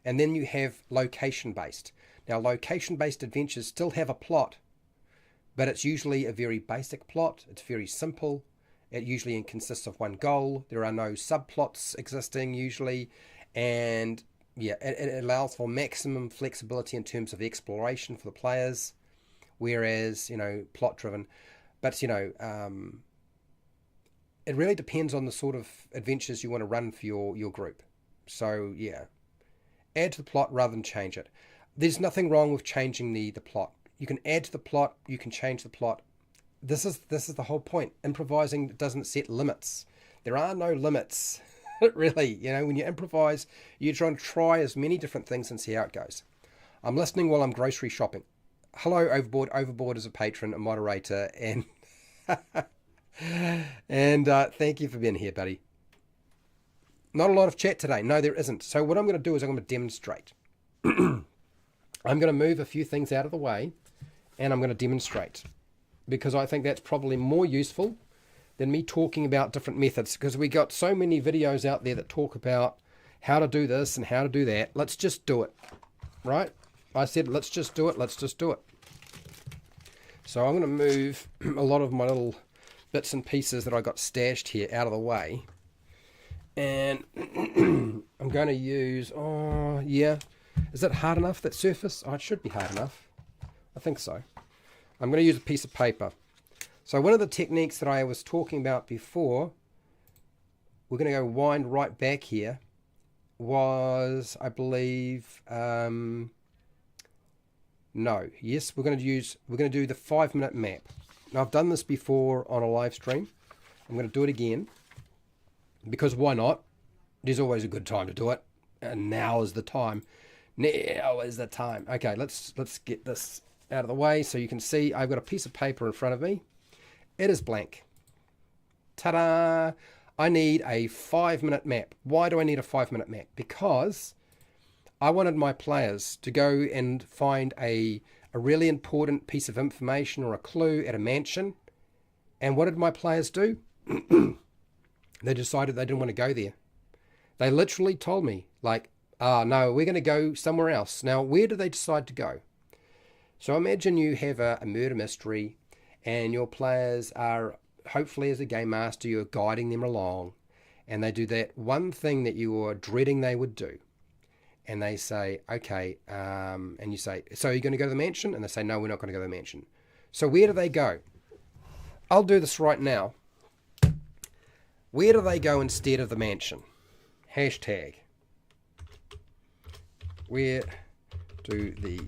And then you have location-based. Now, location-based adventures still have a plot, but it's usually a very basic plot. It's very simple. It usually consists of one goal. There are no subplots existing usually. And yeah, it allows for maximum flexibility in terms of exploration for the players, whereas, plot-driven. But, it really depends on the sort of adventures you want to run for your group. So, yeah, add to the plot rather than change it. There's nothing wrong with changing the plot. You can add to the plot, you can change the plot. This is the whole point. Improvising doesn't set limits. There are no limits, really. When you improvise, you're trying to try as many different things and see how it goes. I'm listening while I'm grocery shopping. Hello, Overboard. Overboard is a patron, a moderator, and thank you for being here, buddy. Not a lot of chat today. No, there isn't. So what I'm going to do is I'm going to demonstrate. I'm going to move a few things out of the way, and I'm going to demonstrate, because I think that's probably more useful than me talking about different methods, because we got so many videos out there that talk about how to do this and how to do that. Let's just do it, right? I said, let's just do it. Let's just do it. So I'm going to move a lot of my little bits and pieces that I got stashed here out of the way. And I'm going to use, is it hard enough, that surface? Oh, it should be hard enough. I think so. I'm going to use a piece of paper. So one of the techniques that I was talking about before, we're going to go wind right back here, was, I believe, we're going to do the 5-minute map. Now, I've done this before on a live stream. I'm going to do it again, because why not? There's always a good time to do it, and now is the time. Now is the time. Okay, let's get this out of the way so you can see I've got a piece of paper in front of me. It is blank. Ta-da! I need a 5-minute map. Why do I need a 5-minute map? Because I wanted my players to go and find a really important piece of information or a clue at a mansion. And what did my players do? They decided they didn't want to go there. They literally told me, no, we're going to go somewhere else. Now, where do they decide to go? So imagine you have a murder mystery, and your players are, hopefully as a game master, you're guiding them along, and they do that one thing that you were dreading they would do. And they say, okay, and you say, so are you going to go to the mansion? And they say, no, we're not going to go to the mansion. So where do they go? I'll do this right now. Where do they go instead of the mansion? Hashtag. Where do the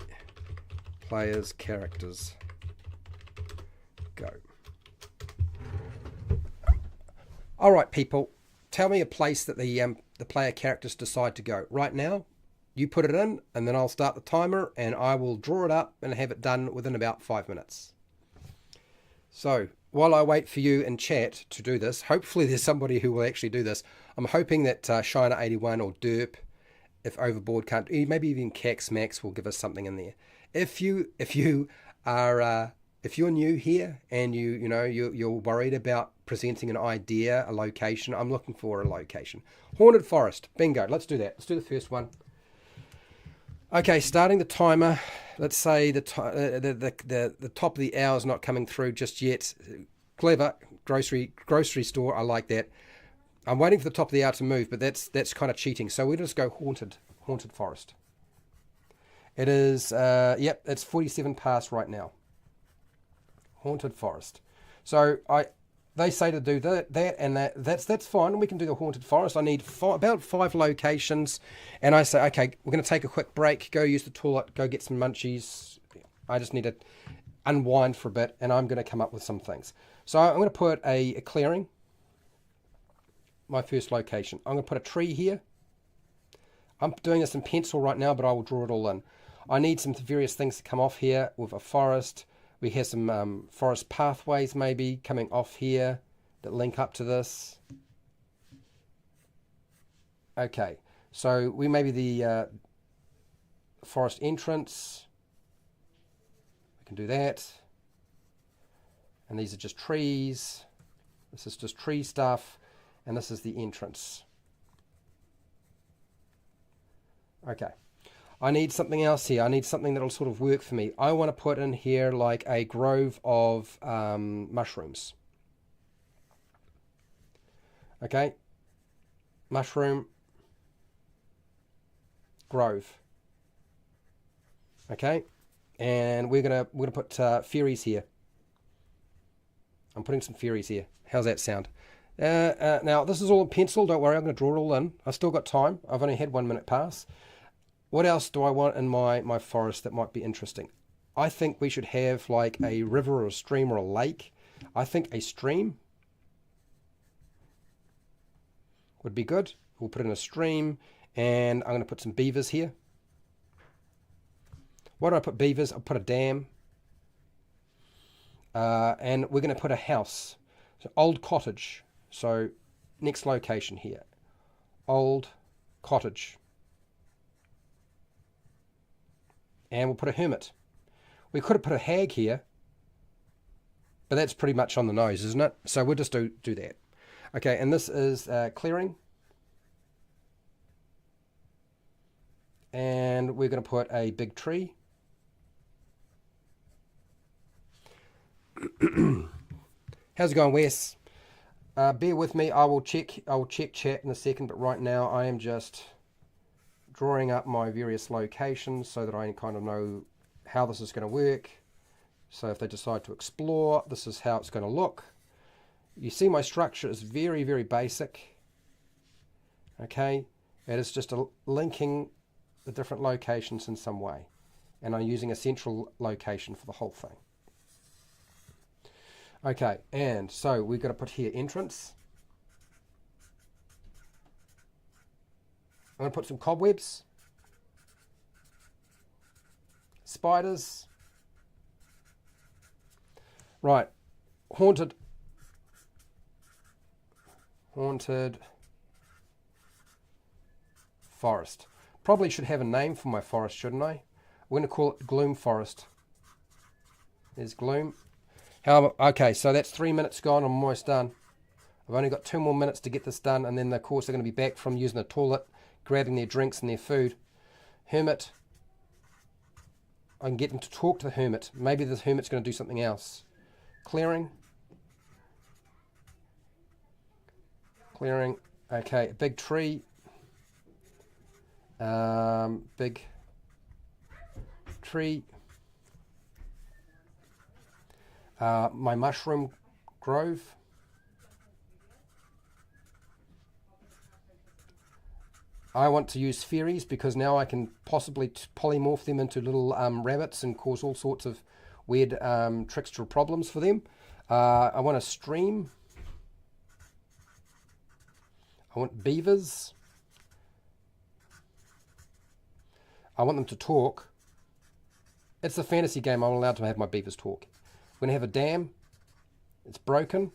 players' characters go? All right, people, tell me a place that the player characters decide to go. Right now, you put it in, and then I'll start the timer, and I will draw it up and have it done within about 5 minutes. So while I wait for you in chat to do this, hopefully there's somebody who will actually do this. I'm hoping that Shiner81 or Derp, if Overboard can't, maybe even Cax Max will give us something in there. If you're new here and you're worried about presenting an idea, a location, I'm looking for a location. Haunted Forest, bingo. Let's do that. Let's do the first one. Okay, starting the timer. Let's say the top of the hour is not coming through just yet. Clever grocery store. I like that. I'm waiting for the top of the hour to move, but that's kind of cheating. So we'll just go haunted forest. It is, yep, it's 47 past right now. Haunted forest. So they say to do that and that's fine. We can do the haunted forest. I need about 5 locations, and I say, okay, we're going to take a quick break, go use the toilet, go get some munchies. I just need to unwind for a bit, and I'm going to come up with some things. So I'm going to put a clearing, my first location. I'm going to put a tree here. I'm doing this in pencil right now, but I will draw it all in. I need some various things to come off here with a forest. We have some forest pathways maybe coming off here that link up to this. Okay, so we maybe the forest entrance. We can do that. And these are just trees. This is just tree stuff. And this is the entrance. Okay. I need something else here. I need something that'll sort of work for me. I want to put in here like a grove of mushrooms. Okay. Mushroom. Grove. Okay. And we're gonna put fairies here. I'm putting some fairies here. How's that sound? Now this is all in pencil. Don't worry, I'm going to draw it all in. I've still got time. I've only had 1 minute pass. What else do I want in my forest that might be interesting? I think we should have like a river or a stream or a lake. I think a stream would be good. We'll put in a stream, and I'm going to put some beavers here. Why do I put beavers? I'll put a dam. And we're going to put a house. So old cottage. So next location here. Old cottage. And we'll put a hermit. We could have put a hag here, but that's pretty much on the nose, isn't it? So we'll just do that. Okay, and this is clearing. And we're going to put a big tree. How's it going, Wes? Bear with me. I will check chat in a second, but right now I am just drawing up my various locations so that I kind of know how this is going to work. So if they decide to explore, this is how it's going to look. You see my structure is very, very basic. Okay, it is just linking the different locations in some way, and I'm using a central location for the whole thing. Okay, and so we've got to put here entrance. I'm going to put some cobwebs, spiders. Right, haunted forest. Probably should have a name for my forest, shouldn't I? We're going to call it Gloom Forest. There's gloom. Okay, so that's 3 minutes gone. I'm almost done. I've only got 2 more minutes to get this done, and then of course they're going to be back from using the toilet, grabbing their drinks and their food. Hermit. I can get them to talk to the hermit. Maybe the hermit's going to do something else. Clearing. Clearing. Okay, a big tree. Big tree. My mushroom grove. I want to use fairies because now I can possibly polymorph them into little rabbits and cause all sorts of weird trickster problems for them. I want a stream. I want beavers. I want them to talk. It's a fantasy game. I'm allowed to have my beavers talk. We're going to have a dam. It's broken.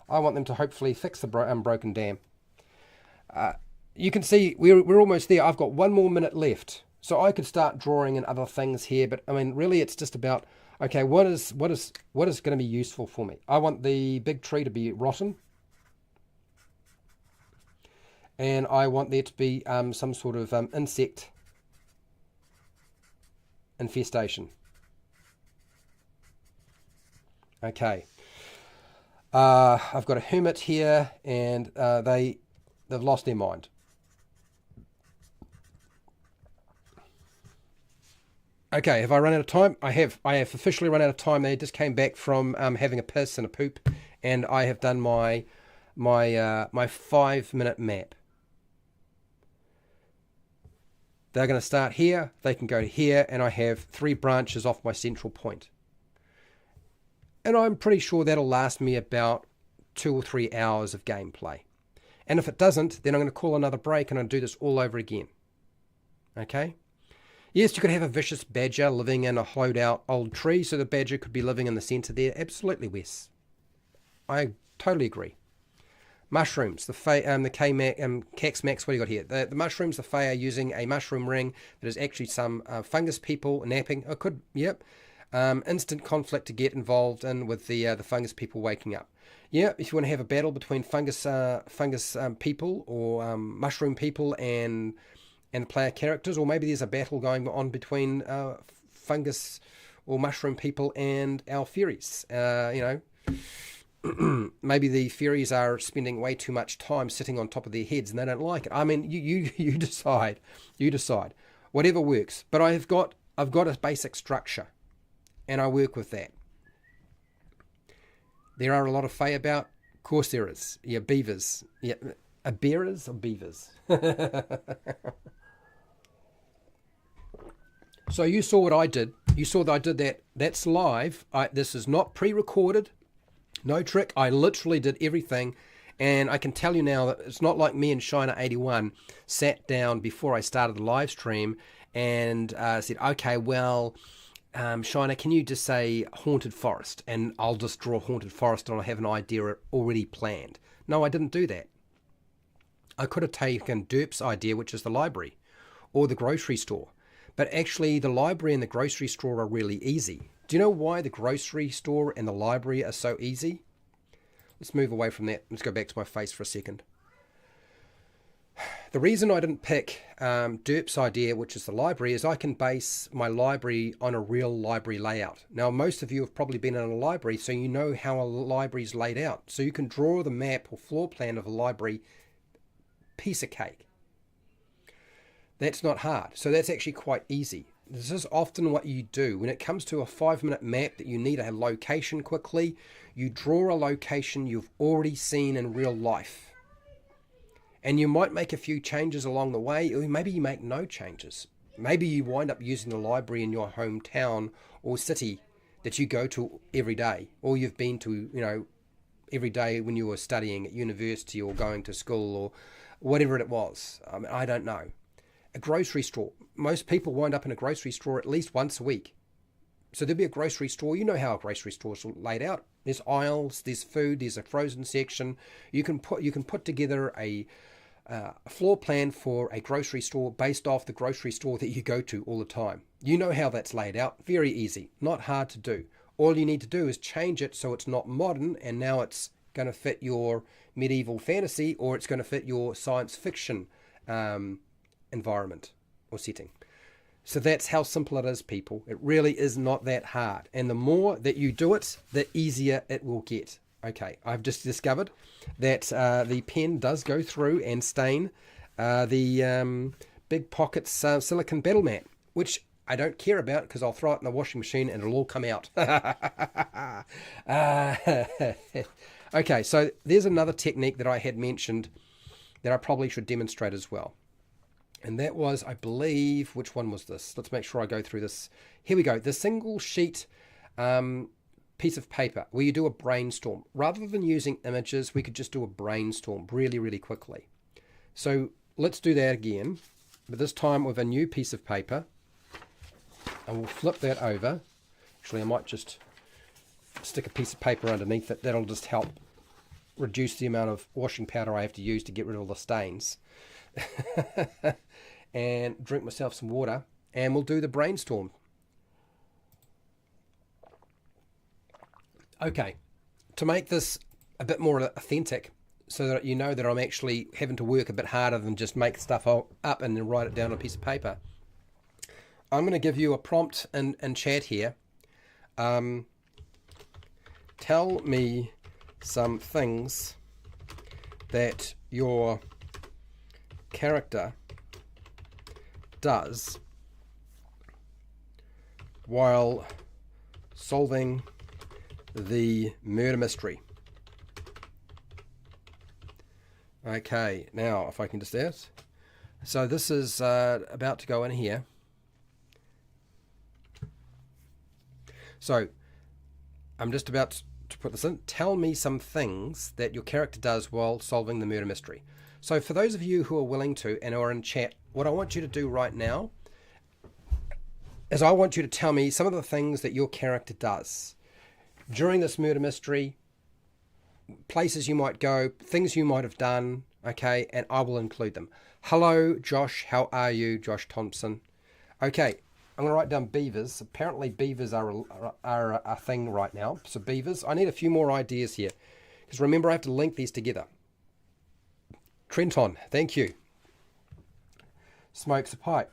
I want them to hopefully fix the broken dam. You can see we're almost there. I've got 1 more minute left. So I could start drawing in other things here. But I mean, really, it's just about, okay, what is going to be useful for me? I want the big tree to be rotten. And I want there to be some sort of insect infestation. Okay. I've got a hermit here, and they've lost their mind. Okay, have I run out of time? I have. I have officially run out of time. They just came back from having a piss and a poop, and I have done my 5-minute map. They're going to start here. They can go to here, and I have 3 branches off my central point. And I'm pretty sure that'll last me about 2 or 3 hours of gameplay. And if it doesn't, then I'm going to call another break and I'll do this all over again. Okay? Yes, you could have a vicious badger living in a hollowed out old tree, so the badger could be living in the centre there. Absolutely, Wes. I totally agree. Mushrooms, the Cax Max, what do you got here? The mushrooms, the Fae are using a mushroom ring that is actually some fungus people napping. I could, yep. Instant conflict to get involved in with the fungus people waking up. Yeah, if you want to have a battle between fungus people or mushroom people and player characters, or maybe there's a battle going on between fungus or mushroom people and our fairies. Maybe the fairies are spending way too much time sitting on top of their heads and they don't like it. I mean, you decide. You decide. Whatever works. But I've got a basic structure, and I work with that. There are a lot of Fae about. Of course there is. Yeah, beavers. Yeah, bearers or beavers? So you saw what I did. You saw that I did that. That's live. This is not pre-recorded. No trick. I literally did everything. And I can tell you now that it's not like me and Shiner81 sat down before I started the live stream and said, okay, well, Shiner, can you just say haunted forest? And I'll just draw haunted forest and I'll have an idea already planned. No, I didn't do that. I could have taken Derp's idea, which is the library or the grocery store. But actually, the library and the grocery store are really easy. Do you know why the grocery store and the library are so easy? Let's move away from that. Let's go back to my face for a second. The reason I didn't pick Derp's idea, which is the library, is I can base my library on a real library layout. Now, most of you have probably been in a library, so you know how a library is laid out. So you can draw the map or floor plan of a library, piece of cake. That's not hard. So that's actually quite easy. This is often what you do. When it comes to a 5-minute map that you need a location quickly, you draw a location you've already seen in real life. And you might make a few changes along the way, or maybe you make no changes. Maybe you wind up using the library in your hometown or city that you go to every day, or you've been to, every day when you were studying at university or going to school or whatever it was. I don't know. A grocery store. Most people wind up in a grocery store at least once a week. So there'll be a grocery store. You know how a grocery store is laid out. There's aisles, there's food, there's a frozen section. You can put together a floor plan for a grocery store based off the grocery store that you go to all the time. You know how that's laid out. Very easy. Not hard to do. All you need to do is change it so it's not modern and now it's going to fit your medieval fantasy or it's going to fit your science fiction environment or setting. So that's how simple it is, people. It really is not that hard. And the more that you do it, the easier it will get. Okay, I've just discovered that the pen does go through and stain the Big Pockets silicone battle mat, which I don't care about because I'll throw it in the washing machine and it'll all come out. Okay, so there's another technique that I had mentioned that I probably should demonstrate as well. And that was, I believe, which one was this? Let's make sure I go through this. Here we go. The single sheet piece of paper where you do a brainstorm. Rather than using images, we could just do a brainstorm really, really quickly. So let's do that again, but this time with a new piece of paper. And we'll flip that over. Actually, I might just stick a piece of paper underneath it. That'll just help reduce the amount of washing powder I have to use to get rid of all the stains. And drink myself some water, and we'll do the brainstorm. Okay, to make this a bit more authentic, so that you know that I'm actually having to work a bit harder than just make stuff up and then write it down on a piece of paper, I'm going to give you a prompt in chat here. Tell me some things that your character does while solving the murder mystery. Okay, now if I can just add. So this is about to go in here. So I'm just about to put this in. Tell me some things that your character does while solving the murder mystery. So for those of you who are willing to and are in chat, what I want you to do right now is I want you to tell me some of the things that your character does during this murder mystery, places you might go, things you might have done, okay, and I will include them. Hello, Josh. How are you, Josh Thompson? Okay, I'm going to write down beavers. Apparently beavers are a thing right now. So beavers, I need a few more ideas here. Because remember, I have to link these together. Trenton, thank you. Smokes a pipe.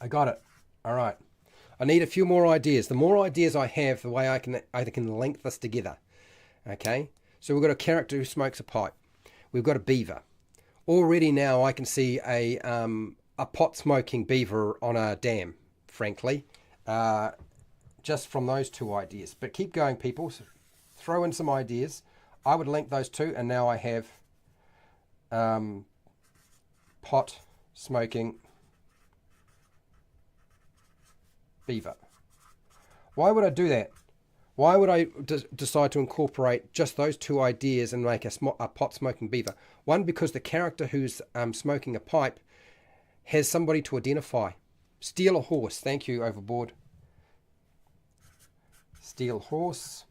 I got it. All right. I need a few more ideas. The more ideas I have, the way I can link this together. Okay. So we've got a character who smokes a pipe. We've got a beaver. Already now I can see a pot smoking beaver on a dam. Frankly, just from those two ideas. But keep going, people. Throw in some ideas. I would link those two, and now I have pot smoking beaver. Why would I do that? Why would I decide to incorporate just those two ideas and make a pot smoking beaver? One, because the character who's smoking a pipe has somebody to identify. Steal a horse. Thank you, Overboard. Steal horse.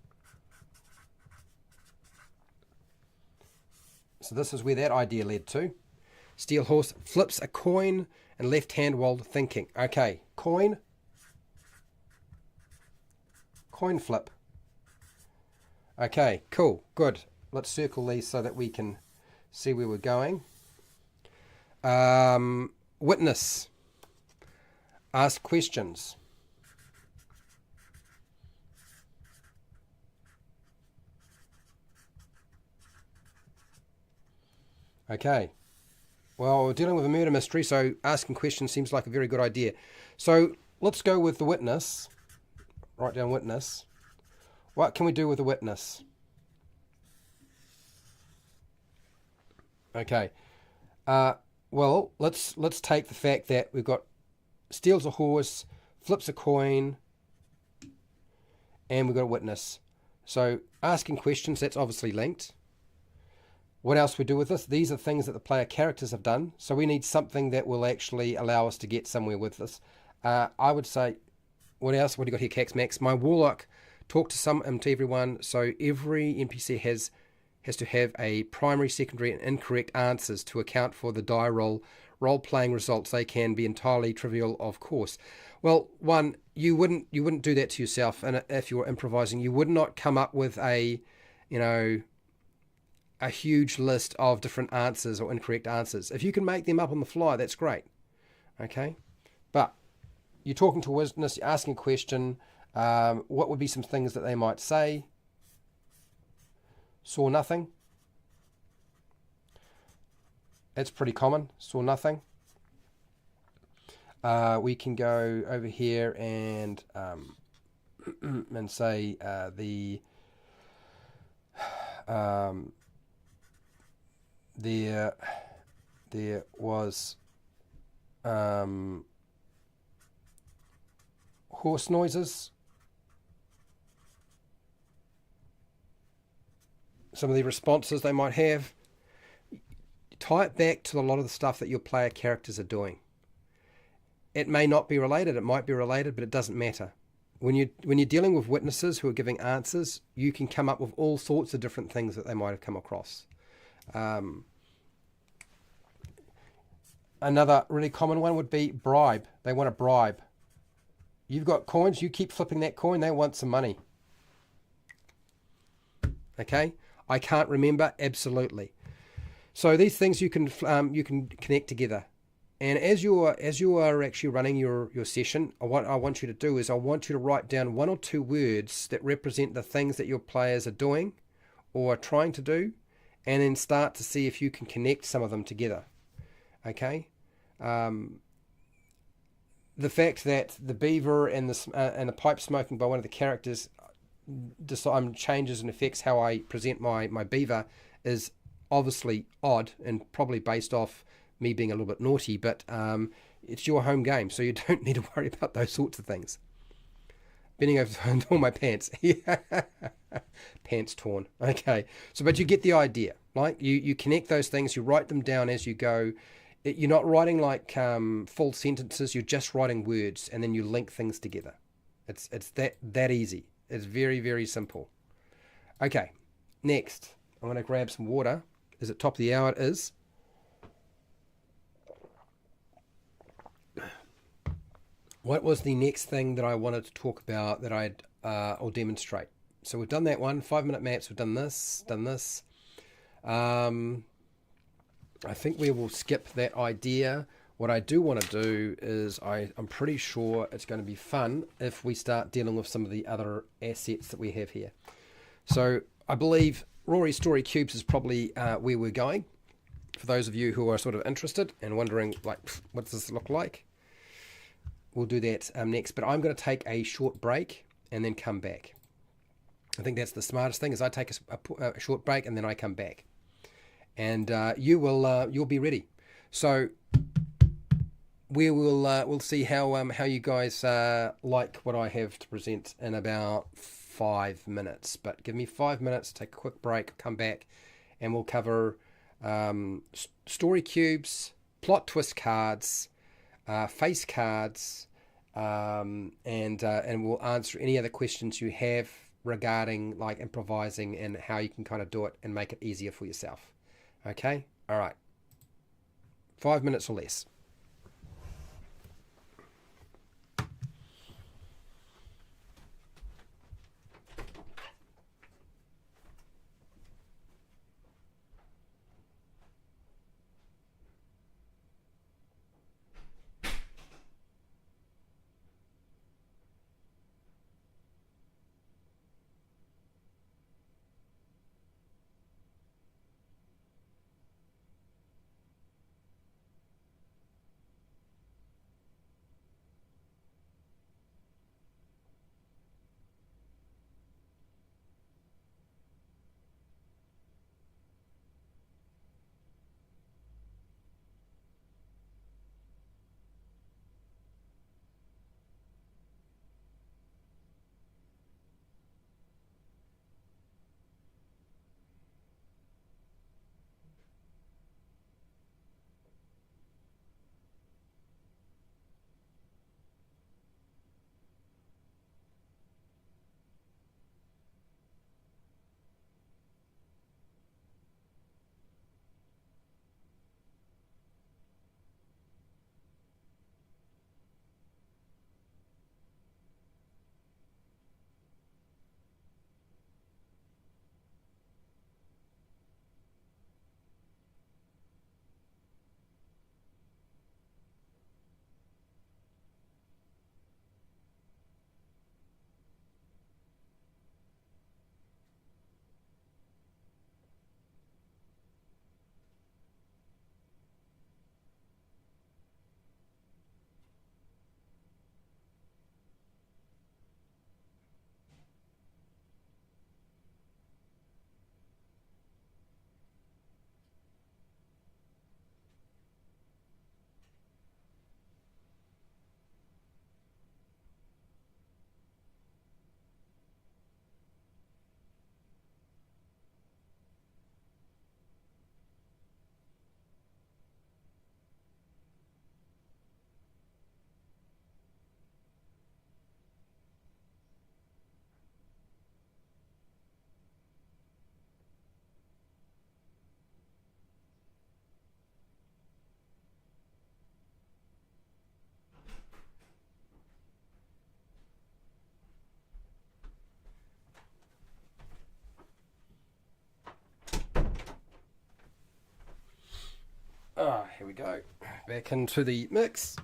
So this is where that idea led to. Steal horse flips a coin and left hand while thinking. Okay, coin. Coin flip. Okay, cool, good. Let's circle these so that we can see where we're going. Witness. Ask questions. Okay. Well, we're dealing with a murder mystery, so asking questions seems like a very good idea. So let's go with the witness. Write down witness. What can we do with the witness? Okay. Well, let's take the fact that we've got steals a horse, flips a coin, and we've got a witness. So asking questions, that's obviously linked. What else we do with this? These are things that the player characters have done. So we need something that will actually allow us to get somewhere with this. I would say, what else? What do you got here, Cax Max? My warlock talk to everyone. So every NPC has to have a primary, secondary, and incorrect answers to account for the die role-playing results. They can be entirely trivial, of course. Well, one, you wouldn't do that to yourself, and if you were improvising, you would not come up with a huge list of different answers or incorrect answers. If you can make them up on the fly, that's great. Okay, but you're talking to a witness, you're asking a question. What would be some things that they might say? Saw nothing. It's pretty common. Saw nothing. We can go over here and and say there was horse noises. Some of the responses they might have. Tie it back to a lot of the stuff that your player characters are doing. It may not be related, it might be related, but it doesn't matter. When you're dealing with witnesses who are giving answers, you can come up with all sorts of different things that they might have come across. Another really common one would be bribe. They want a bribe. You've got coins, you keep flipping that coin, they want some money. Okay? I can't remember, absolutely. So these things you can connect together. And as you are actually running your session, what I want you to do is I want you to write down 1 or 2 words that represent the things that your players are doing or are trying to do, and then start to see if you can connect some of them together. Okay. The fact that the beaver and the pipe smoking by one of the characters changes and affects how I present my beaver is obviously odd and probably based off me being a little bit naughty, but it's your home game, so you don't need to worry about those sorts of things. Bending over to all my pants. Pants torn. Okay. So, but you get the idea. Like, you connect those things, you write them down as you go. You're not writing like full sentences, you're just writing words, and then you link things together. It's that easy. It's very, very simple. Okay. Next, I'm going to grab some water. Is it top of the hour? It is. What was the next thing that I wanted to talk about that or demonstrate? So we've done that one, 5-minute maps. We've done this. I think we will skip that idea. What I do want to do is I'm pretty sure it's going to be fun if we start dealing with some of the other assets that we have here. So I believe Rory's Story Cubes is probably where we're going. For those of you who are sort of interested and wondering, like, what does this look like? We'll do that next. But I'm going to take a short break and then come back. I think that's the smartest thing, is I take a short break and then I come back. And you'll be ready. So we'll see how you guys like what I have to present in about 5 minutes. But give me 5 minutes, take a quick break, come back, and we'll cover story cubes, plot twist cards, face cards, and we'll answer any other questions you have regarding like improvising and how you can kind of do it and make it easier for yourself. Okay? All right. 5 minutes or less. back into the mix.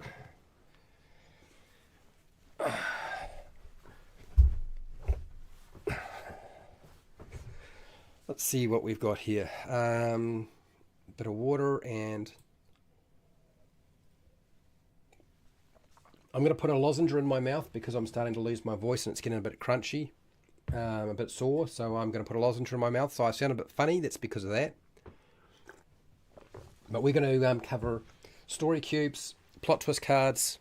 Let's see what we've got here. A bit of water, and I'm going to put a lozenge in my mouth because I'm starting to lose my voice and it's getting a bit crunchy, a bit sore. So I'm going to put a lozenge in my mouth. So I sound a bit funny. That's because of that. But we're going to cover story cubes, plot twist cards,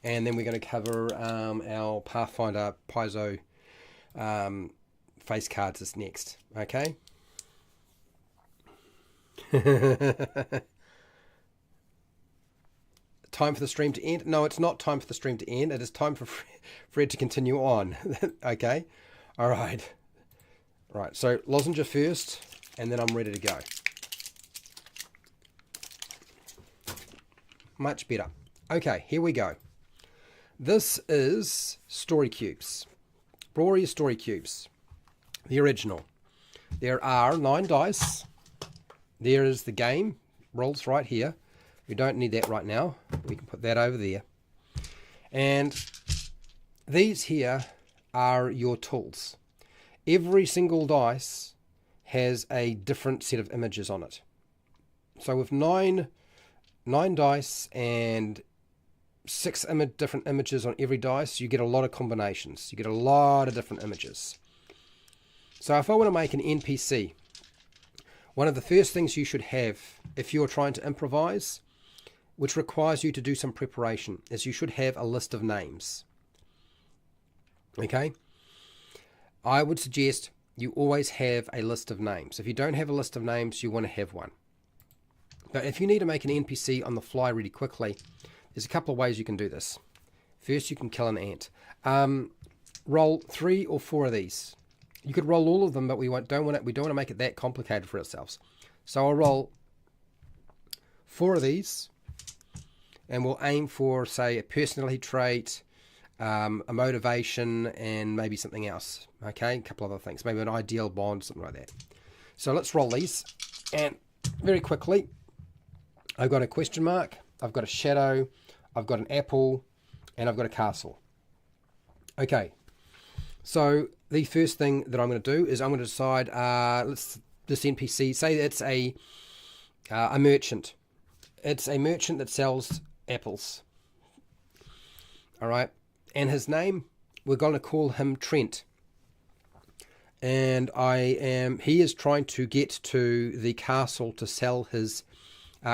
and then we're going to cover our Pathfinder Paizo face cards is next. Okay. Time for the stream to end? No, it's not time for the stream to end. It is time for Fred to continue on. Okay. All right. Right. So lozenge first, and then I'm ready to go. Much better. Okay, here we go. This is story cubes. Rory story cubes. The original. There are 9 dice. There is the game. Rolls right here. We don't need that right now. We can put that over there. And these here are your tools. Every single dice has a different set of images on it. So with 9 dice and 6 different images on every dice, you get a lot of combinations. You get a lot of different images. So if I want to make an NPC, one of the first things you should have if you're trying to improvise, which requires you to do some preparation, is you should have a list of names. Okay? I would suggest you always have a list of names. If you don't have a list of names, you want to have one. But if you need to make an NPC on the fly really quickly, there's a couple of ways you can do this. First, you can kill an ant. Roll 3 or 4 of these. You could roll all of them, but we don't want to make it that complicated for ourselves. So I'll roll 4 of these, and we'll aim for, say, a personality trait, a motivation, and maybe something else. Okay, a couple other things, maybe an ideal bond, something like that. So let's roll these, and very quickly, I've got a question mark, I've got a shadow, I've got an apple, and I've got a castle. Okay, so the first thing that I'm going to do is I'm going to decide, this NPC, say it's a merchant. It's a merchant that sells apples. All right, and his name, we're going to call him Trent. And he is trying to get to the castle to sell his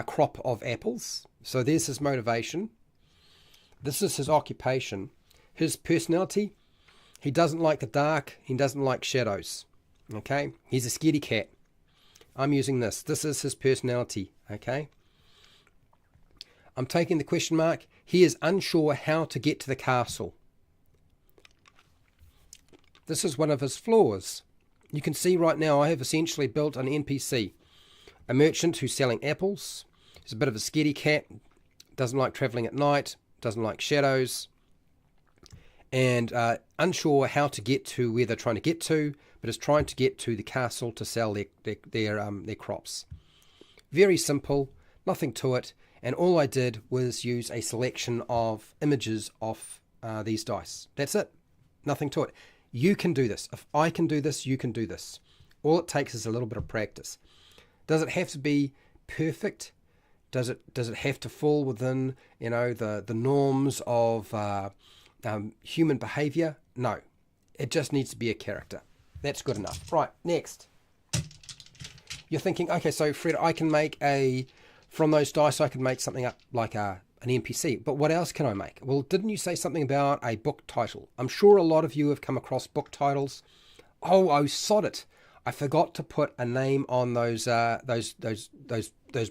crop of apples. So there's his motivation. This is his occupation. His personality, he doesn't like the dark. He doesn't like shadows. Okay, he's a scaredy cat. I'm using this. This is his personality. Okay, I'm taking the question mark. He is unsure how to get to the castle. This is one of his flaws. You can see right now I have essentially built an NPC. A merchant who's selling apples. He's a bit of a scaredy cat. Doesn't like travelling at night. Doesn't like shadows. And unsure how to get to where they're trying to get to, but is trying to get to the castle to sell their crops. Very simple. Nothing to it. And all I did was use a selection of images of these dice. That's it. Nothing to it. You can do this. If I can do this, you can do this. All it takes is a little bit of practice. Does it have to be perfect? Does it have to fall within, the norms of human behavior? No. It just needs to be a character. That's good enough. Right, next. You're thinking, okay, so Fred, from those dice I can make something up like an NPC. But what else can I make? Well, didn't you say something about a book title? I'm sure a lot of you have come across book titles. Oh, sod it. I forgot to put a name on those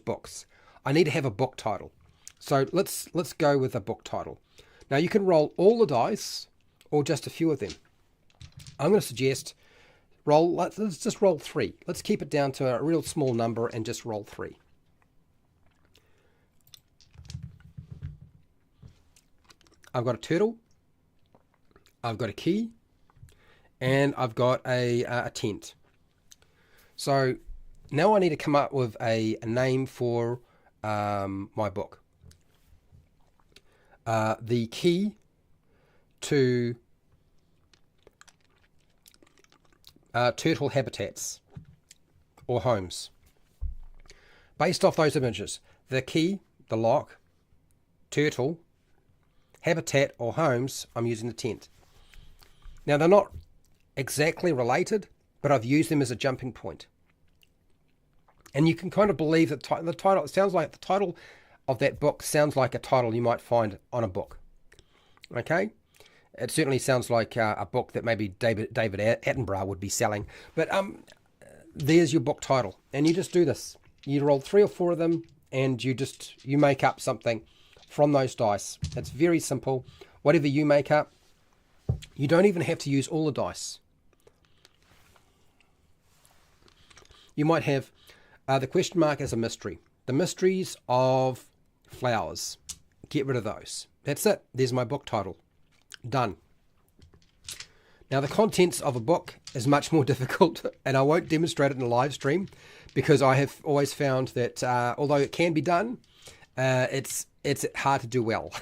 books. I need to have a book title. So let's go with a book title. Now you can roll all the dice or just a few of them. I'm going to suggest let's just roll 3. Let's keep it down to a real small number and just roll 3. I've got a turtle, I've got a key, and I've got a tent. So now I need to come up with a name for my book. The key to turtle habitats or homes. Based off those images, the key, the lock, turtle, habitat or homes, I'm using the tent. Now they're not exactly related, but I've used them as a jumping point. And you can kind of believe that the title, it sounds like the title of that book sounds like a title you might find on a book. Okay? It certainly sounds like a book that maybe David Attenborough would be selling. But there's your book title. And you just do this. You roll 3 or 4 of them and you make up something from those dice. It's very simple. Whatever you make up, you don't even have to use all the dice. You might have the question mark as a mystery. The mysteries of flowers. Get rid of those. That's it. There's my book title. Done. Now the contents of a book is much more difficult, and I won't demonstrate it in a live stream because I have always found that although it can be done, it's hard to do well,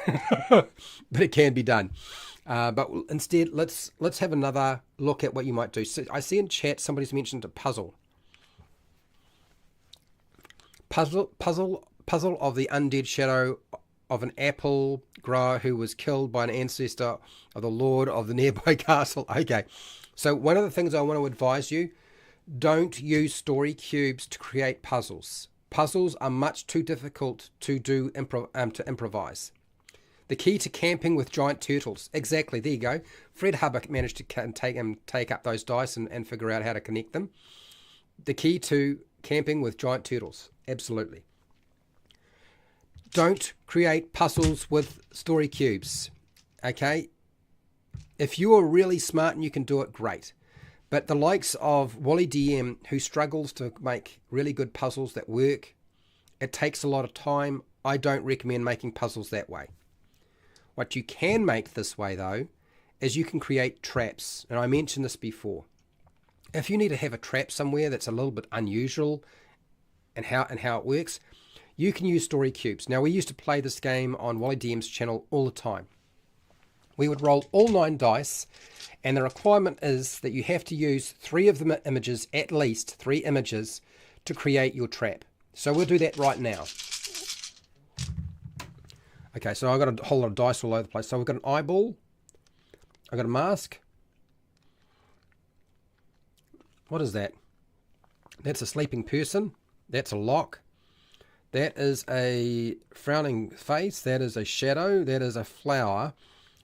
but it can be done. But instead, let's have another look at what you might do. So I see in chat somebody's mentioned a puzzle. Puzzle of the undead shadow of an apple grower who was killed by an ancestor of the lord of the nearby castle. Okay, so one of the things I want to advise you, don't use story cubes to create puzzles. Puzzles are much too difficult to do to improvise. The key to camping with giant turtles. Exactly, there you go. Fred Hubbard managed to take up those dice and figure out how to connect them. The key to camping with giant turtles. Absolutely. Don't create puzzles with story cubes. Okay? If you are really smart and you can do it, great. But the likes of Wally DM, who struggles to make really good puzzles that work, it takes a lot of time. I don't recommend making puzzles that way. What you can make this way, though, is you can create traps. And I mentioned this before. If you need to have a trap somewhere that's a little bit unusual and how it works, you can use story cubes. Now, we used to play this game on Wally DM's channel all the time. We would roll all 9 dice, and the requirement is that you have to use 3 of the images, at least 3 images, to create your trap. So we'll do that right now. Okay, so I've got a whole lot of dice all over the place. So we've got an eyeball. I've got a mask. What is that? That's a sleeping person. That's a lock. That is a frowning face. That is a shadow. That is a flower.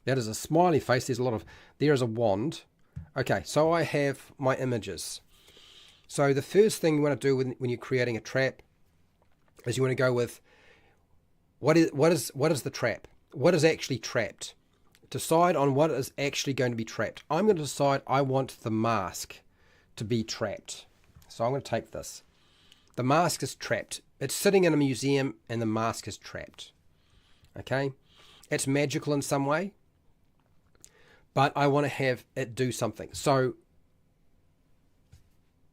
That is a smiley face. There is a wand. Okay, so I have my images. So the first thing you want to do when you're creating a trap is you want to go with what is the trap? What is actually trapped? Decide on what is actually going to be trapped. I'm going to decide I want the mask to be trapped. So I'm going to take this. The mask is trapped. It's sitting in a museum and the mask is trapped. Okay? It's magical in some way, but I want to have it do something. So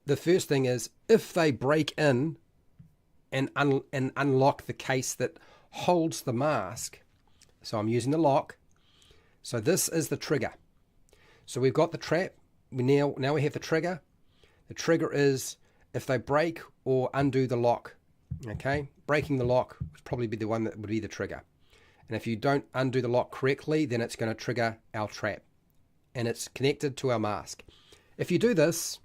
the first thing is, if they break in and unlock the case that holds the mask, so I'm using the lock. So this is the trigger. So we've got the trap. Now we have the trigger. The trigger is if they break or undo the lock. Okay, breaking the lock would probably be the one that would be the trigger. And if you don't undo the lock correctly, then it's going to trigger our trap. And it's connected to our mask. If you do this,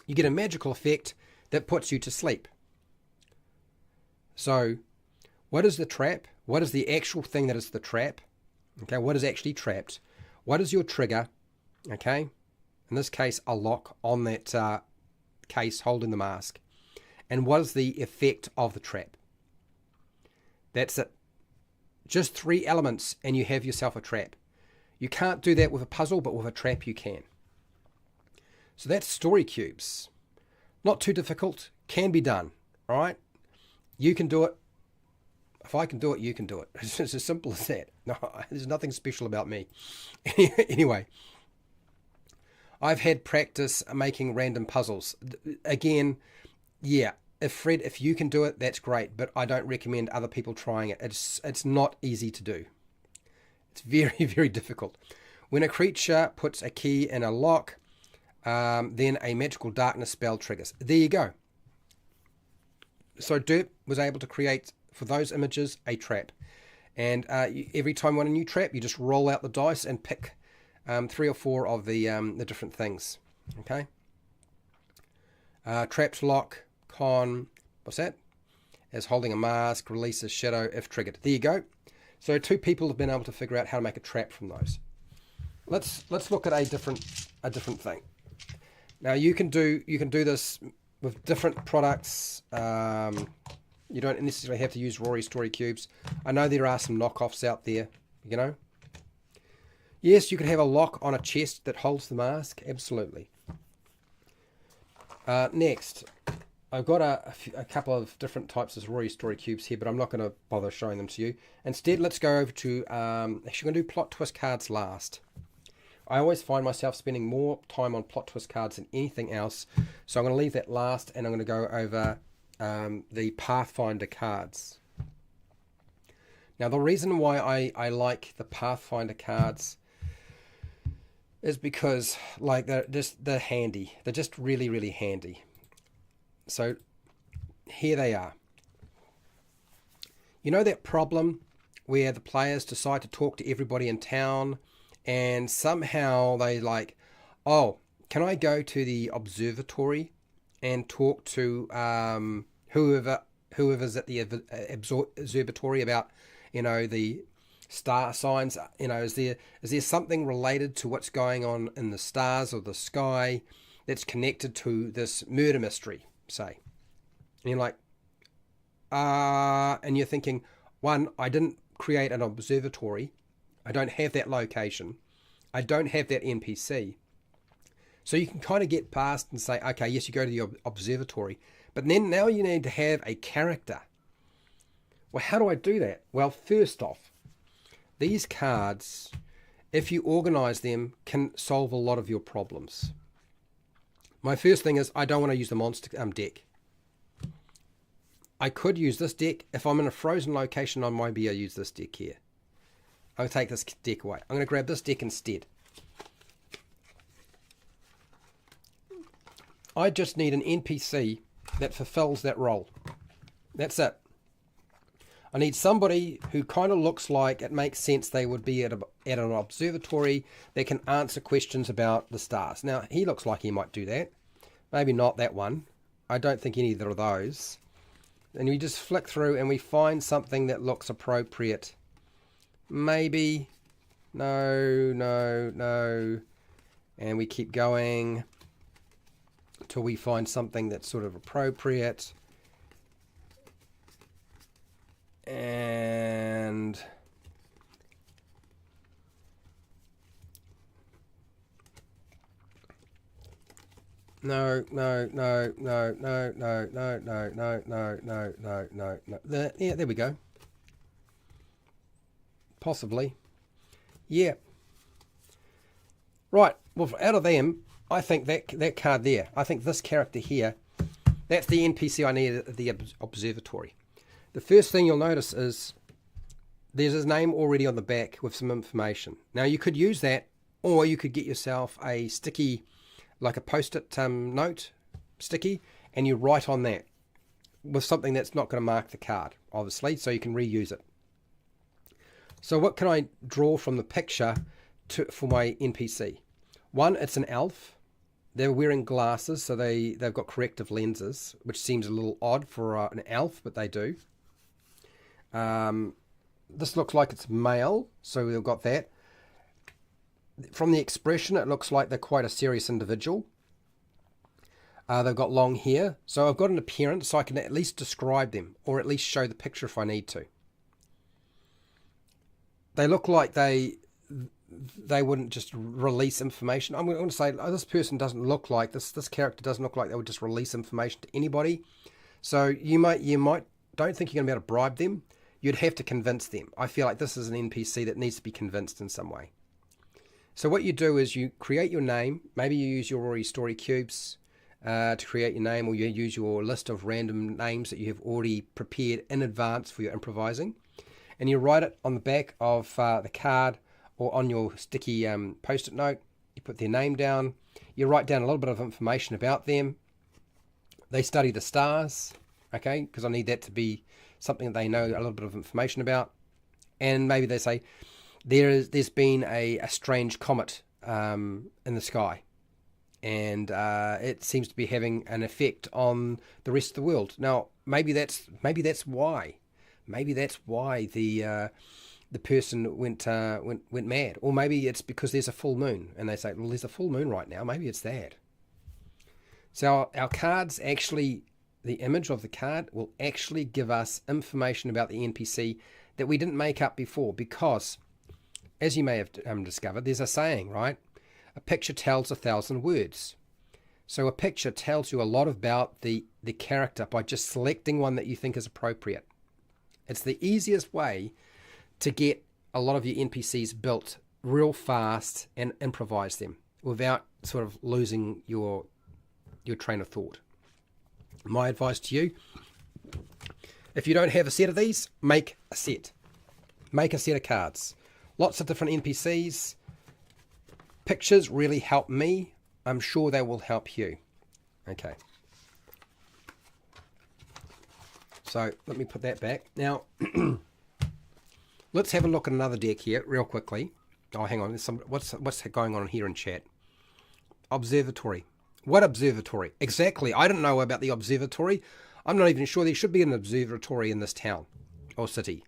you get a magical effect that puts you to sleep. So, what is the trap? What is the actual thing that is the trap? Okay, what is actually trapped? What is your trigger? Okay, in this case, a lock on that case holding the mask. And what is the effect of the trap? That's it. Just 3 elements and you have yourself a trap. You can't do that with a puzzle, but with a trap you can. So that's story cubes. Not too difficult, can be done. All right? You can do it. If I can do it, you can do it. It's as simple as that. No, there's nothing special about me. Anyway, I've had practice making random puzzles. Again, yeah, Fred, if you can do it, that's great, but I don't recommend other people trying it. It's not easy to do. It's very, very difficult. When a creature puts a key in a lock, then a magical darkness spell triggers. There you go. So Derp was able to create, for those images, a trap. And every time you want a new trap, you just roll out the dice and pick 3 or 4 of the different things. Okay? Traps lock, con, what's that? As holding a mask, releases shadow if triggered. There you go. So 2 people have been able to figure out how to make a trap from those. Let's look at a different thing. Now you can do this with different products. You don't necessarily have to use Rory story cubes. I know there are some knockoffs out there, you know. Yes, you could have a lock on a chest that holds the mask. Absolutely. Next, I've got a couple of different types of Rory story cubes here, but I'm not going to bother showing them to you. Instead, let's go over to, actually I'm going to do plot twist cards last. I always find myself spending more time on plot twist cards than anything else, so I'm going to leave that last, and I'm going to go over the Pathfinder cards. Now, the reason why I like the Pathfinder cards is because, like, they're handy. They're just really, really handy. So here they are. You know that problem where the players decide to talk to everybody in town, and somehow they like, oh, can I go to the observatory and talk to whoever's at the observatory about, you know, the star signs? You know, is there something related to what's going on in the stars or the sky that's connected to this murder mystery, say? And you're like, and you're thinking, one, I didn't create an observatory. I don't have that location. I don't have that NPC. So you can kind of get past and say, okay, yes, you go to the observatory. But then now you need to have a character. Well, how do I do that? Well, first off, these cards, if you organize them, can solve a lot of your problems. My first thing is I don't want to use the monster deck. I could use this deck. If I'm in a frozen location, I might be able to use this deck here. I'll take this deck away. I'm going to grab this deck instead. I just need an NPC that fulfills that role. That's it. I need somebody who kind of looks like it makes sense they would be at an observatory that can answer questions about the stars. Now, he looks like he might do that. Maybe not that one. I don't think either of those. And we just flick through and we find something that looks appropriate. Maybe. No. And we keep going till we find something that's sort of appropriate. And no. Yeah, there we go. Possibly. Yeah. Right. Well, out of them, I think that card there, I think this character here, that's the NPC I need at the observatory. The first thing you'll notice is there's his name already on the back with some information. Now, you could use that, or you could get yourself a sticky, like a post-it note sticky, and you write on that with something that's not going to mark the card, obviously, so you can reuse it. So what can I draw from the picture for my NPC? One, it's an elf. They're wearing glasses, so they've got corrective lenses, which seems a little odd for an elf, but they do. This looks like it's male, so we've got that. From the expression, it looks like they're quite a serious individual. They've got long hair, so I've got an appearance, so I can at least describe them, or at least show the picture if I need to. They look like they wouldn't just release information. I'm going to say, oh, this person doesn't look like this character doesn't look like they would just release information to anybody. So you might don't think you're going to be able to bribe them. You'd have to convince them. I feel like this is an NPC that needs to be convinced in some way. So what you do is you create your name. Maybe you use your Rory story cubes. to create your name, or you use your list of random names that you have already prepared in advance for your improvising, and you write it on the back of the card or on your sticky post-it note. You put their name down, you write down a little bit of information about them. They study the stars, okay, because I need that to be something that they know a little bit of information about. And maybe they say there's been a strange comet in the sky, and it seems to be having an effect on the rest of the world. Now, maybe that's why the person went mad, or maybe it's because there's a full moon, and they say, well, there's a full moon right now. Maybe it's that. So our cards actually, the image of the card will actually give us information about the NPC that we didn't make up before, because, as you may have discovered, there's a saying, right? A picture tells 1,000 words. So a picture tells you a lot about the character by just selecting one that you think is appropriate. It's the easiest way to get a lot of your NPCs built real fast and improvise them without sort of losing your train of thought. My advice to you, if you don't have a set of these, make a set. Make a set of cards. Lots of different NPCs. Pictures really help me. I'm sure they will help you. Okay. So let me put that back. Now, let's have a look at another deck here real quickly. Oh, hang on. There's what's going on here in chat? Observatory. What observatory? Exactly. I don't know about the observatory. I'm not even sure there should be an observatory in this town or city.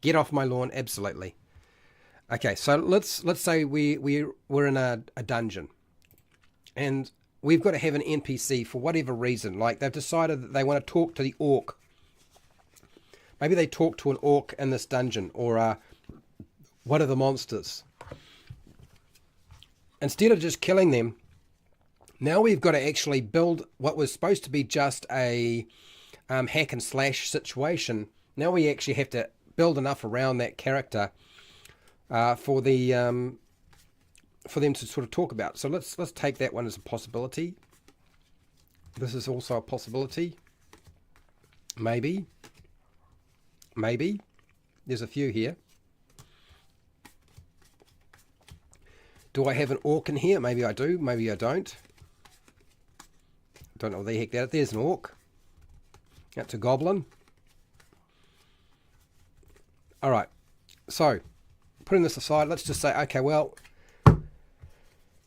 Get off my lawn. Absolutely. Okay, so let's say we're in a dungeon, and we've got to have an NPC for whatever reason. Like, they've decided that they want to talk to the orc. Maybe they talk to an orc in this dungeon, or one of the monsters. Instead of just killing them, now we've got to actually build what was supposed to be just a hack and slash situation. Now we actually have to build enough around that character for them to sort of talk about. So let's take that one as a possibility. This is also a possibility. Maybe. There's a few here. Do I have an orc in here? Maybe I do. Maybe I don't. Don't know what the heck that is. There's an orc. That's a goblin. All right. So, putting this aside, let's just say, okay, well,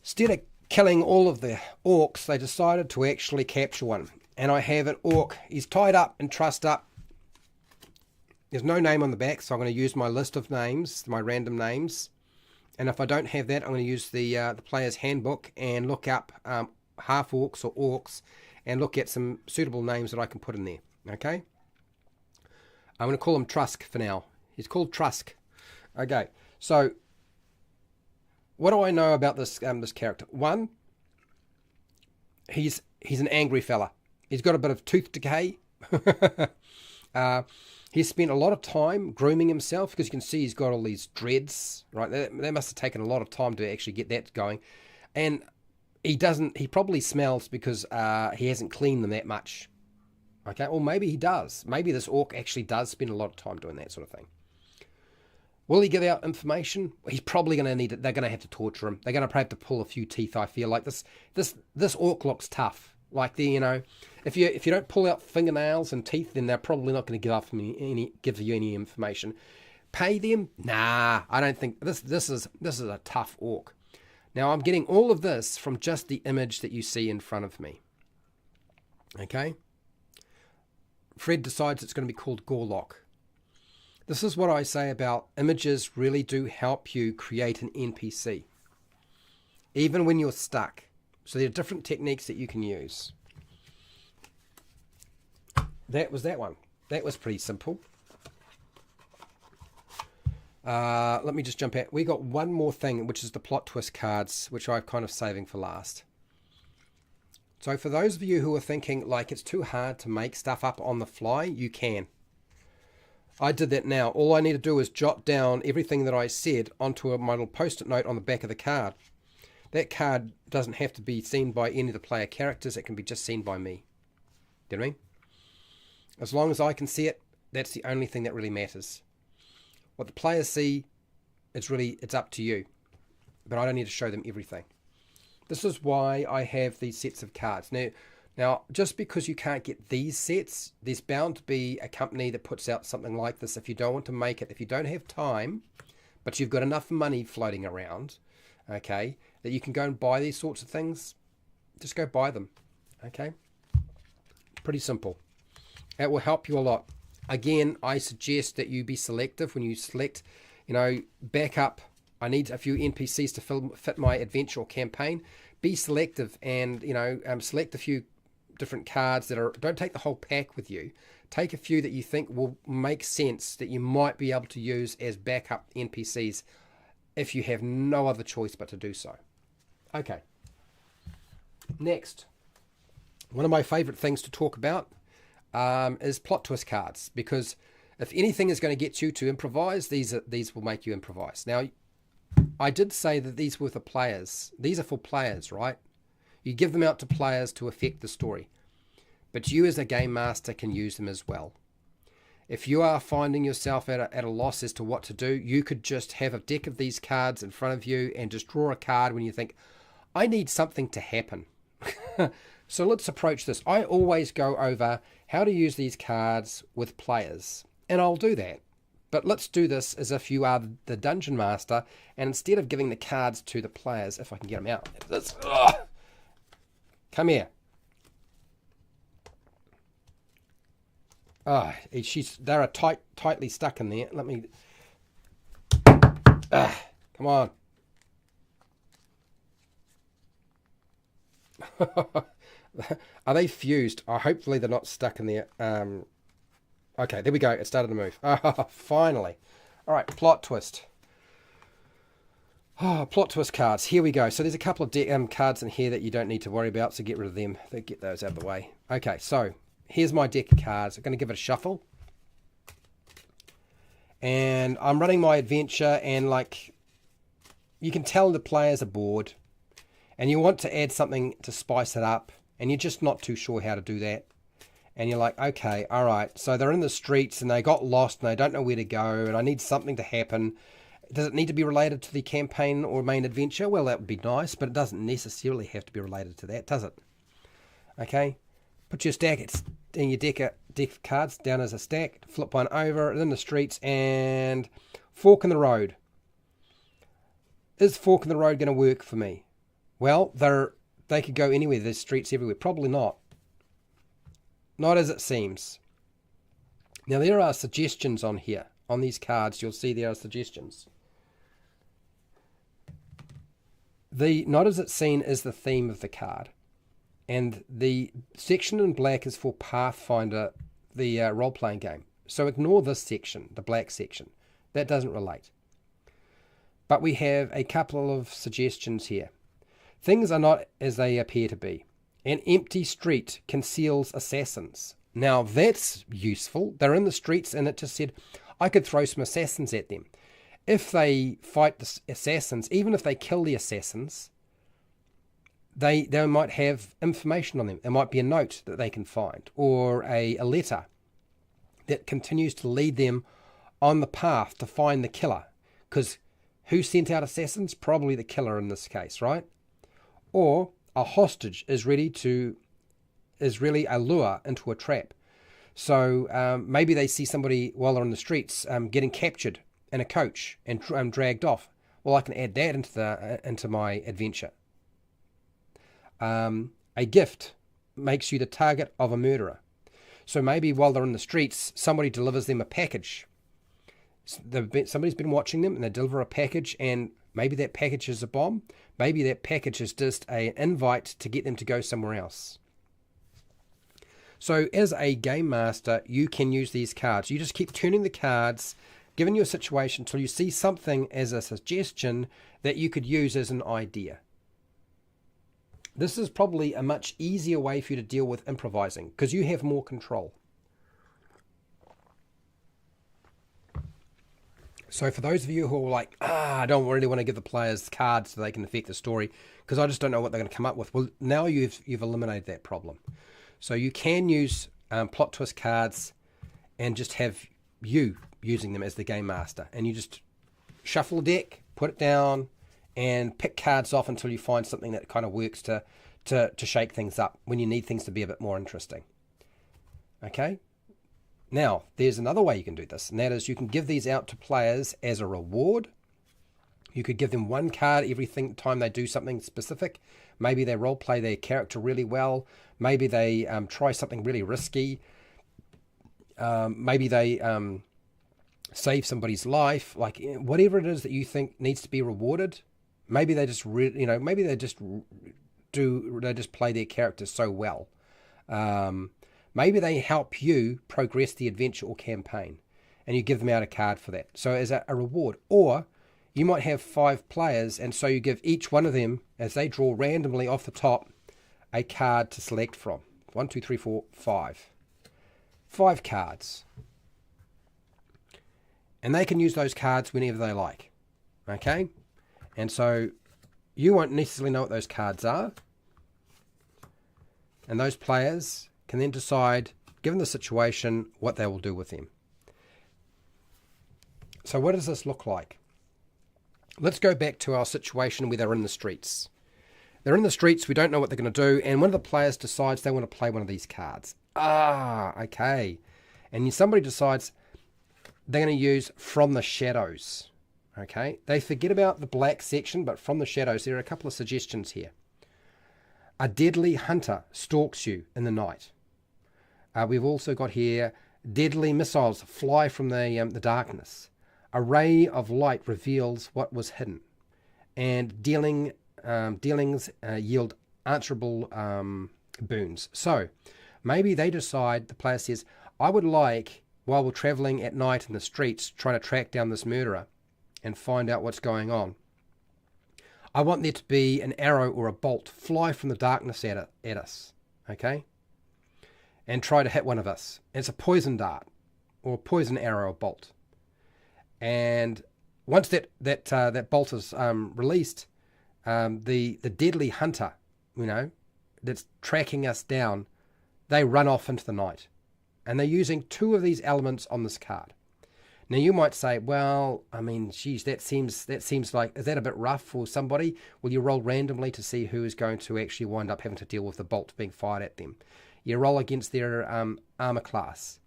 instead of killing all of the orcs, they decided to actually capture one. And I have an orc. He's tied up and trussed up. There's no name on the back, so I'm going to use my list of names, my random names. And if I don't have that, I'm going to use the player's handbook and look up half orcs or orcs and look at some suitable names that I can put in there. Okay? I'm going to call him Trusk for now. He's called Trusk. Okay, so what do I know about this this character? One, he's an angry fella. He's got a bit of tooth decay. He's spent a lot of time grooming himself, because you can see he's got all these dreads, right? That must have taken a lot of time to actually get that going. And he probably smells because he hasn't cleaned them that much. Okay, or maybe he does. Maybe this orc actually does spend a lot of time doing that sort of thing. Will he give out information? He's probably going to need it. They're going to have to torture him. They're going to probably have to pull a few teeth, I feel like. This orc looks tough. Like, if you don't pull out fingernails and teeth, then they're probably not going to give you any information. Pay them? Nah, I don't think this is a tough orc. Now, I'm getting all of this from just the image that you see in front of me. Okay? Fred decides it's going to be called Gorlock. This is what I say about images really do help you create an NPC, even when you're stuck. So there are different techniques that you can use. That was that one. That was pretty simple. Let me just jump out. We got one more thing, which is the plot twist cards, which I'm kind of saving for last. So for those of you who are thinking like it's too hard to make stuff up on the fly, you can. I did that now. All I need to do is jot down everything that I said onto my little post-it note on the back of the card. That card doesn't have to be seen by any of the player characters. It can be just seen by me. Do you know what I mean? As long as I can see it, that's the only thing that really matters. What the players see, it's up to you. But I don't need to show them everything. This is why I have these sets of cards. Now, just because you can't get these sets, there's bound to be a company that puts out something like this. If you don't want to make it, if you don't have time, but you've got enough money floating around, okay, that you can go and buy these sorts of things, just go buy them, okay? Pretty simple. It will help you a lot. Again, I suggest that you be selective when you select, back up. I need a few NPCs to fit my adventure or campaign. Be selective and, select a few different cards don't take the whole pack with you. Take a few that you think will make sense that you might be able to use as backup NPCs if you have no other choice but to do so. Okay. Next, one of my favorite things to talk about is plot twist cards, because if anything is going to get you to improvise, these will make you improvise. Now, I did say that these were for players. These are for players, right? You give them out to players to affect the story. But you as a game master can use them as well. If you are finding yourself at a loss as to what to do, you could just have a deck of these cards in front of you and just draw a card when you think, I need something to happen. So let's approach this. I always go over how to use these cards with players, and I'll do that. But let's do this as if you are the dungeon master, and instead of giving the cards to the players, if I can get them out. Come here. They're tightly stuck in there. Let me. Come on. Are they fused? Oh, hopefully they're not stuck in there. Okay, there we go. It started to move. Finally. All right, plot twist. Plot twist cards. Here we go. So there's a couple of cards in here that you don't need to worry about, so get rid of them. Get those out of the way. Okay, so here's my deck of cards. I'm going to give it a shuffle. And I'm running my adventure, and you can tell the players are bored. And you want to add something to spice it up, and you're just not too sure how to do that. And you're like, okay, all right. So they're in the streets and they got lost and they don't know where to go, and I need something to happen. Does it need to be related to the campaign or main adventure? Well, that would be nice, but it doesn't necessarily have to be related to that, does it? Okay. Put your deck of cards down as a stack, flip one over, in the streets, and fork in the road. Is fork in the road going to work for me? Well, they could go anywhere. There's streets everywhere. Probably not. Not as it seems. Now, there are suggestions on here. On these cards, you'll see there are suggestions. The not as it's seen is the theme of the card. And the section in black is for Pathfinder, the role-playing game. So ignore this section, the black section. That doesn't relate. But we have a couple of suggestions here. Things are not as they appear to be. An empty street conceals assassins. Now that's useful. They're in the streets, and it just said, I could throw some assassins at them. If they fight the assassins, even if they kill the assassins, they might have information on them. There might be a note that they can find, or a letter that continues to lead them on the path to find the killer. Because who sent out assassins? Probably the killer in this case, right? Or a hostage is really a lure into a trap. So maybe they see somebody while they're in the streets getting captured in a coach and dragged off. Well, I can add that into my adventure. A gift makes you the target of a murderer. So maybe while they're in the streets, somebody delivers them a package. Somebody's been watching them, and they deliver a package, and maybe that package is a bomb. Maybe that package is just an invite to get them to go somewhere else. So as a game master, you can use these cards. You just keep turning the cards, giving you a situation until you see something as a suggestion that you could use as an idea. This is probably a much easier way for you to deal with improvising, because you have more control. So for those of you who are like, I don't really want to give the players cards so they can affect the story because I just don't know what they're going to come up with. Well, now you've eliminated that problem. So you can use plot twist cards and just have you using them as the game master. And you just shuffle a deck, put it down, and pick cards off until you find something that kind of works to shake things up when you need things to be a bit more interesting. Okay? Now, there's another way you can do this, and that is you can give these out to players as a reward. You could give them one card every time they do something specific. Maybe they role play their character really well. Maybe they try something really risky. Maybe they save somebody's life. Like whatever it is that you think needs to be rewarded. Maybe they just maybe they just play their character so well. Maybe they help you progress the adventure or campaign, and you give them out a card for that. So as a reward. Or you might have 5 players, and so you give each one of them, as they draw randomly off the top, a card to select from. 1, 2, 3, 4, 5. 5 cards. And they can use those cards whenever they like. Okay? And so you won't necessarily know what those cards are. And those players can then decide, given the situation, what they will do with them. So what does this look like? Let's go back to our situation where they're in the streets. They're in the streets, we don't know what they're going to do, and one of the players decides they want to play one of these cards. Okay. And somebody decides they're going to use From the Shadows. Okay. They forget about the black section, but From the Shadows, there are a couple of suggestions here. A deadly hunter stalks you in the night. We've also got here, deadly missiles fly from the darkness. A ray of light reveals what was hidden. And dealings yield answerable boons. So maybe they decide, the player says, I would like, while we're traveling at night in the streets, trying to track down this murderer and find out what's going on, I want there to be an arrow or a bolt fly from the darkness at us. Okay? And try to hit one of us. It's a poison dart or a poison arrow or bolt. And once that bolt is released, the deadly hunter, that's tracking us down, they run off into the night. And they're using 2 of these elements on this card. Now you might say, well, I mean, geez, that seems like, is that a bit rough for somebody? Will you roll randomly to see who is going to actually wind up having to deal with the bolt being fired at them? You roll against their armor class.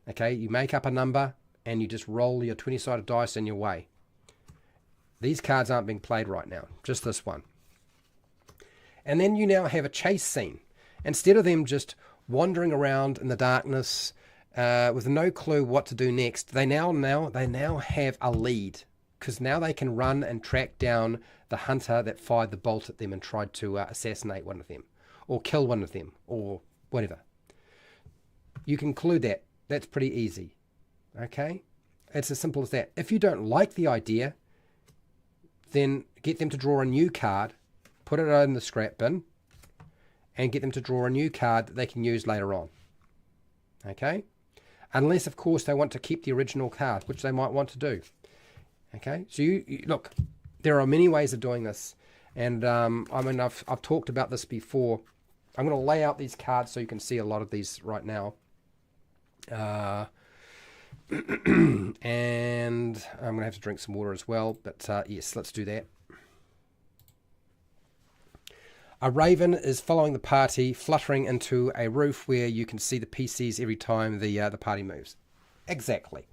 Okay, you make up a number and you just roll your 20-sided dice in your way. These cards aren't being played right now, just this one. And then you now have a chase scene. Instead of them just wandering around in the darkness with no clue what to do next, they now have a lead, because now they can run and track down the hunter that fired the bolt at them and tried to assassinate one of them, or kill one of them, or whatever. You conclude that. That's pretty easy. Okay? It's as simple as that. If you don't like the idea, then get them to draw a new card, put it in the scrap bin, and get them to draw a new card that they can use later on. Okay? Unless, of course, they want to keep the original card, which they might want to do. Okay? So you look, there are many ways of doing this. And I've talked about this before. I'm going to lay out these cards so you can see a lot of these right now. And I'm going to have to drink some water as well. But yes, let's do that. A raven is following the party, fluttering into a roof where you can see the PCs every time the party moves. Exactly.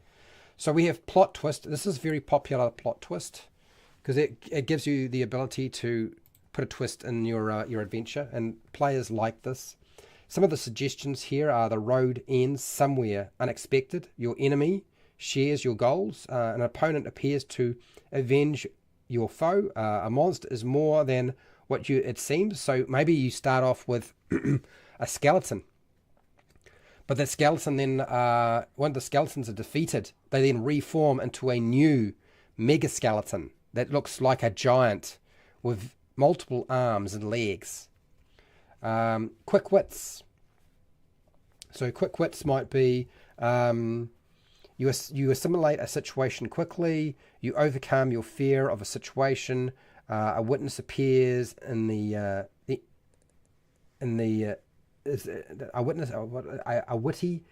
So we have plot twist. This is a very popular plot twist because it gives you the ability to put a twist in your adventure, and players like this. Some of the suggestions here are: the road ends somewhere unexpected, your enemy shares your goals, an opponent appears to avenge your foe, a monster is more than what it seems. So maybe you start off with a skeleton, but that skeleton then, one of the skeletons are defeated, they then reform into a new mega skeleton that looks like a giant with multiple arms and legs. Quick wits. So quick wits might be, You assimilate a situation quickly. You overcome your fear of a situation. A witness appears in the a witness a witty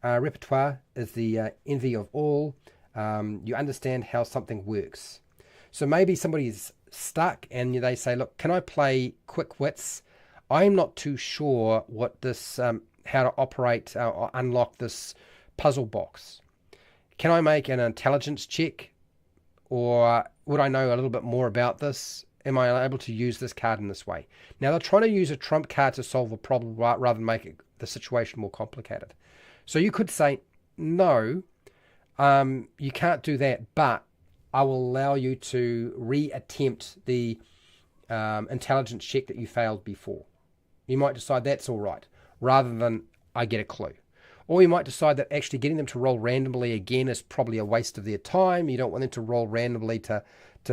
repertoire is the envy of all. You understand how something works. So maybe somebody's stuck and they say, look, can I play quick wits? I'm not too sure what this how to operate or unlock this puzzle box. Can I make an intelligence check, or would I know a little bit more about this? Am I able to use this card in this way? Now, they're trying to use a trump card to solve a problem rather than make the situation more complicated. So you could say, no, you can't do that, but I will allow you to re-attempt the intelligence check that you failed before. You might decide that's all right, rather than I get a clue. Or you might decide that actually getting them to roll randomly again is probably a waste of their time. You don't want them to roll randomly to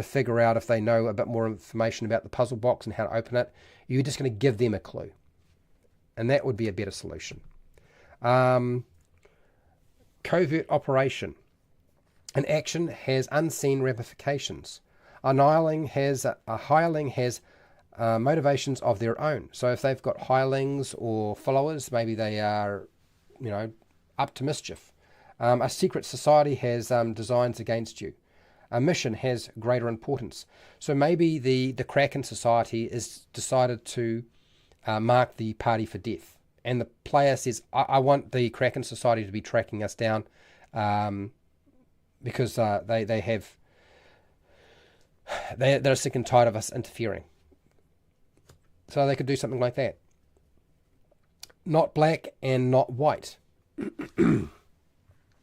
figure out if they know a bit more information about the puzzle box and how to open it. You're just going to give them a clue. And that would be a better solution. Covert operation. An action has unseen ramifications. A hireling has motivations of their own. So if they've got hirelings or followers, maybe they are, up to mischief. A secret society has designs against you. A mission has greater importance. So maybe the Kraken Society is decided to mark the party for death. And the player says, I want the Kraken Society to be tracking us down because they're sick and tired of us interfering. So they could do something like that. Not black and not white. I'm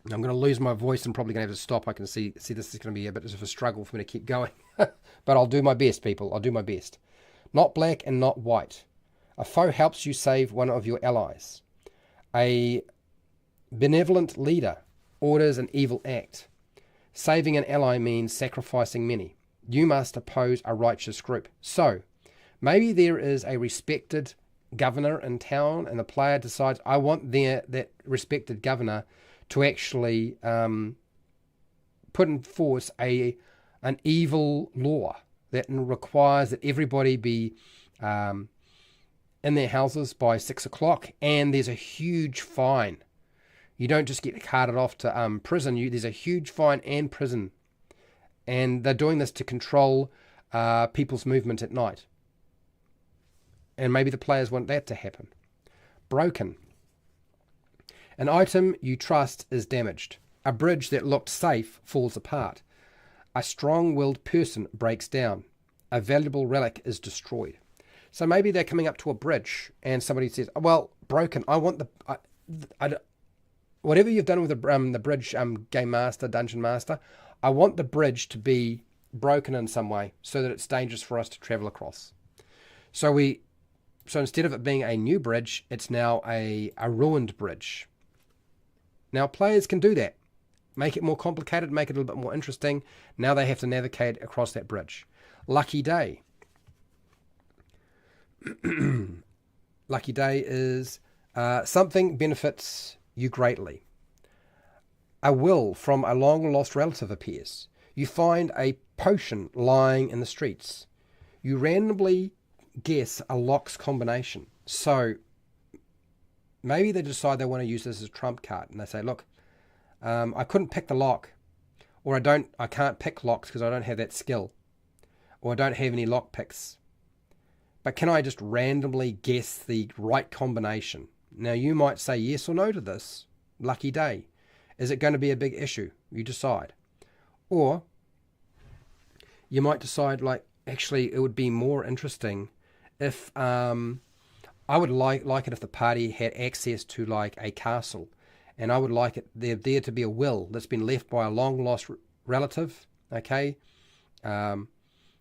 going to lose my voice and probably going to have to stop. I can see this is going to be a bit of a struggle for me to keep going. But I'll do my best, people. I'll do my best. Not black and not white. A foe helps you save one of your allies. A benevolent leader orders an evil act. Saving an ally means sacrificing many. You must oppose a righteous group. So, maybe there is a respected governor in town and the player decides, I want that respected governor to actually put in force an evil law that requires that everybody be in their houses by 6 o'clock, and there's a huge fine. You don't just get carted off to prison. There's a huge fine and prison. And they're doing this to control people's movement at night. And maybe the players want that to happen. Broken. An item you trust is damaged. A bridge that looked safe falls apart. A strong-willed person breaks down. A valuable relic is destroyed. So maybe they're coming up to a bridge and somebody says, well, broken. I want whatever you've done with the bridge, game master, dungeon master, I want the bridge to be broken in some way so that it's dangerous for us to travel across. So instead of it being a new bridge, it's now a ruined bridge. Now players can do that. Make it more complicated, make it a little bit more interesting. Now they have to navigate across that bridge. Lucky day. Lucky day is something benefits you greatly. A will from a long-lost relative appears. You find a potion lying in the streets. You randomly guess a lock's combination. So maybe they decide they want to use this as a trump card, and they say, look, I couldn't pick the lock, or I can't pick locks because I don't have that skill, or I don't have any lock picks. But can I just randomly guess the right combination? Now you might say yes or no to this. Lucky day. Is it going to be a big issue? You decide. Or you might decide, like, actually it would be more interesting if I would like it if the party had access to like a castle, and I would like it there to be a will that's been left by a long lost relative, okay,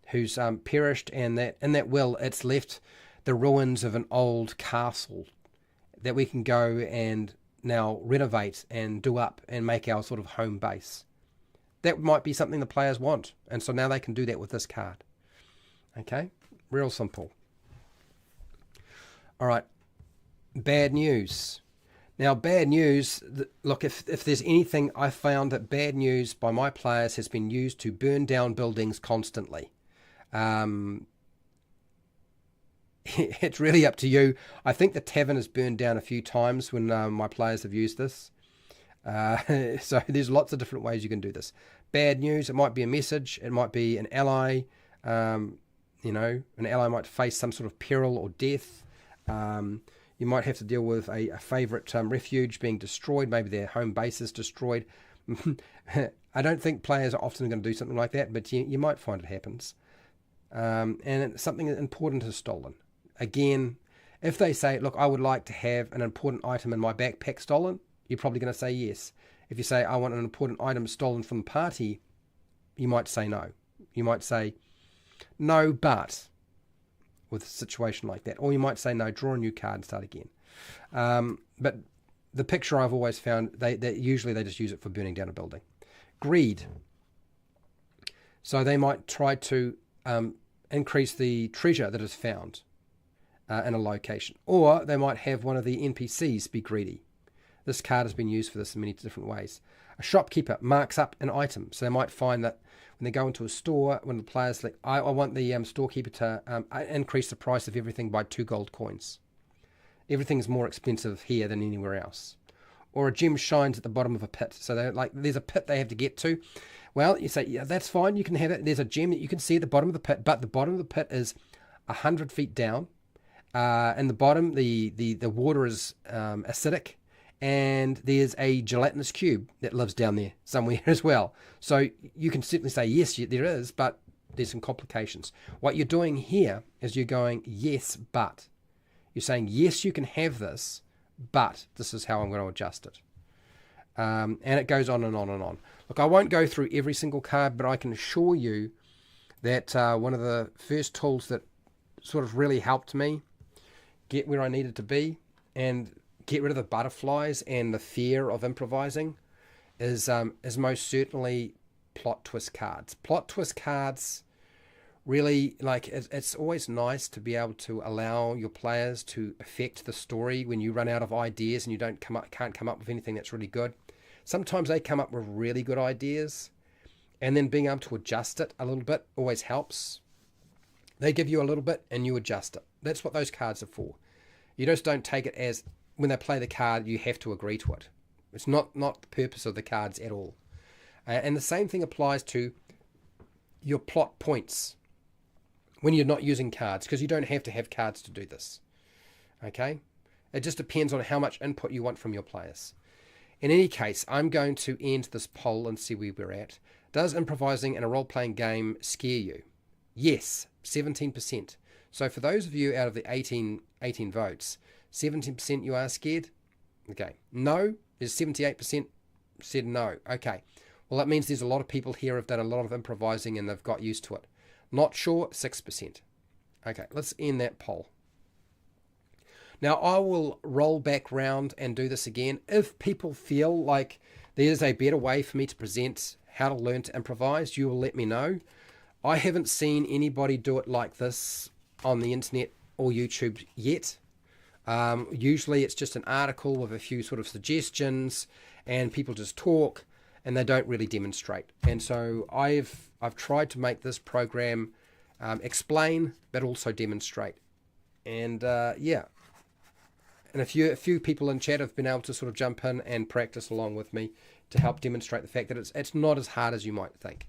who's perished, and that in that will it's left the ruins of an old castle that we can go and now renovate and do up and make our sort of home base. That might be something the players want, and so now they can do that with this card. Okay, real simple. All right, bad news. Now, bad news, look, if there's anything, I found that bad news by my players has been used to burn down buildings constantly. It's really up to you. I think the tavern has burned down a few times when my players have used this. So there's lots of different ways you can do this. Bad news, it might be a message, it might be an ally. An ally might face some sort of peril or death. You might have to deal with a favourite refuge being destroyed. Maybe their home base is destroyed. I don't think players are often going to do something like that, but you might find it happens. And something important is stolen. Again, if they say, look, I would like to have an important item in my backpack stolen, you're probably going to say yes. If you say, I want an important item stolen from the party, you might say no. You might say, no, but, with a situation like that. Or you might say, no, draw a new card and start again. But the picture I've always found, they usually they just use it for burning down a building. Greed. So they might try to increase the treasure that is found in a location. Or they might have one of the NPCs be greedy. This card has been used for this in many different ways. A shopkeeper marks up an item. So they might find that when they go into a store, when the player's like, I want the storekeeper to increase the price of everything by 2 gold coins. Everything is more expensive here than anywhere else. Or a gem shines at the bottom of a pit. So they're like, there's a pit they have to get to. Well, you say, yeah, that's fine. You can have it. There's a gem that you can see at the bottom of the pit, but the bottom of the pit is 100 feet down. And the bottom, the water is acidic. And there's a gelatinous cube that lives down there somewhere as well. So you can certainly say, yes, there is, but there's some complications. What you're doing here is you're going, yes, but. You're saying, yes, you can have this, but this is how I'm going to adjust it. And it goes on and on and on. Look, I won't go through every single card, but I can assure you that one of the first tools that sort of really helped me get where I needed to be and get rid of the butterflies and the fear of improvising is most certainly plot twist cards. Plot twist cards really, like, it's always nice to be able to allow your players to affect the story when you run out of ideas and you can't come up with anything that's really good. Sometimes they come up with really good ideas, and then being able to adjust it a little bit always helps. They give you a little bit and you adjust it. That's what those cards are for. You just don't take it as when they play the card, you have to agree to it. It's not the purpose of the cards at all. And the same thing applies to your plot points when you're not using cards, because you don't have to have cards to do this. Okay? It just depends on how much input you want from your players. In any case, I'm going to end this poll and see where we're at. Does improvising in a role-playing game scare you? Yes, 17%. So for those of you out of the 18 votes, 17% you are scared? Okay. No is 78% said no. Okay. Well, that means there's a lot of people here who have done a lot of improvising and they've got used to it. Not sure, 6%. Okay, let's end that poll. Now, I will roll back round and do this again. If people feel like there's a better way for me to present how to learn to improvise, you will let me know. I haven't seen anybody do it like this on the internet or YouTube yet. Usually it's just an article with a few sort of suggestions and people just talk and they don't really demonstrate. And so I've tried to make this program explain but also demonstrate. And yeah. And a few people in chat have been able to sort of jump in and practice along with me to help demonstrate the fact that it's not as hard as you might think.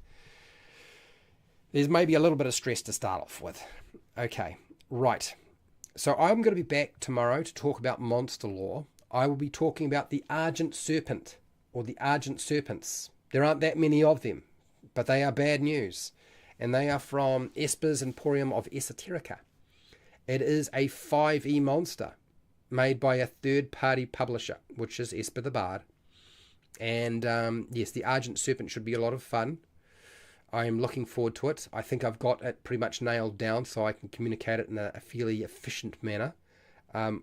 There's maybe a little bit of stress to start off with. Okay, right. So I'm going to be back tomorrow to talk about monster lore. I will be talking about the Argent Serpent, or the Argent Serpents. There aren't that many of them, but they are bad news. And they are from Esper's Emporium of Esoterica. It is a 5e monster made by a third-party publisher, which is Esper the Bard. And yes, the Argent Serpent should be a lot of fun. I'm looking forward to it. I think I've got it pretty much nailed down so I can communicate it in a fairly efficient manner. And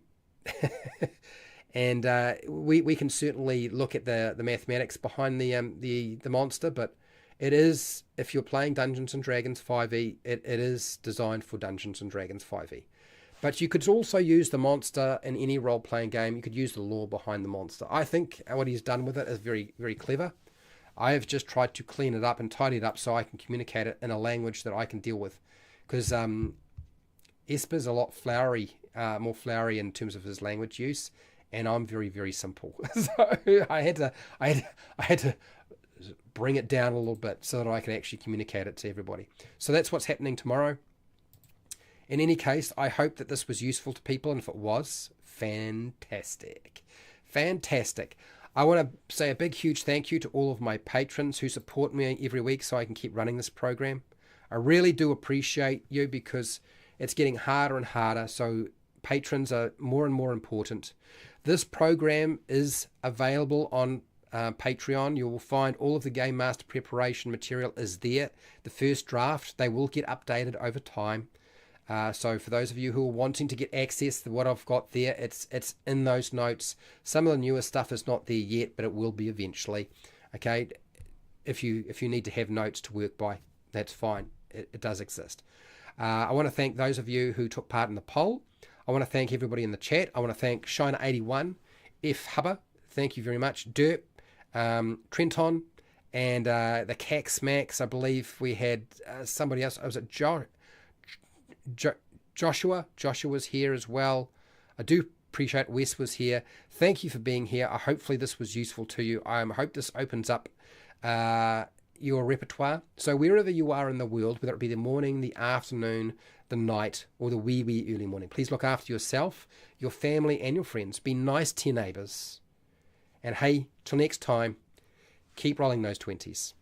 we can certainly look at the mathematics behind the monster, but it is, if you're playing Dungeons & Dragons 5e, it is designed for Dungeons & Dragons 5e. But you could also use the monster in any role-playing game. You could use the lore behind the monster. I think what he's done with it is very, very clever. I have just tried to clean it up and tidy it up so I can communicate it in a language that I can deal with. Because Esper's a lot more flowery in terms of his language use, and I'm very, very simple. So I had to bring it down a little bit so that I can actually communicate it to everybody. So that's what's happening tomorrow. In any case, I hope that this was useful to people, and if it was, fantastic. Fantastic. I want to say a big, huge thank you to all of my patrons who support me every week so I can keep running this program. I really do appreciate you because it's getting harder and harder, so patrons are more and more important. This program is available on Patreon. You will find all of the Game Master preparation material is there. The first draft, they will get updated over time. So for those of you who are wanting to get access to what I've got there, it's in those notes. Some of the newer stuff is not there yet, but it will be eventually. Okay, if you need to have notes to work by, that's fine. It does exist. I want to thank those of you who took part in the poll. I want to thank everybody in the chat. I want to thank Shiner81, F Hubber, thank you very much, Derp, Trenton, and the Cack Smacks. I believe we had somebody else. Was it Joshua? Joshua's here as well. I do appreciate Wes was here. Thank you for being here. Hopefully this was useful to you. I hope this opens up your repertoire. So wherever you are in the world, whether it be the morning, the afternoon, the night, or the wee early morning, please look after yourself, your family, and your friends. Be nice to your neighbours. And hey, till next time, keep rolling those 20s.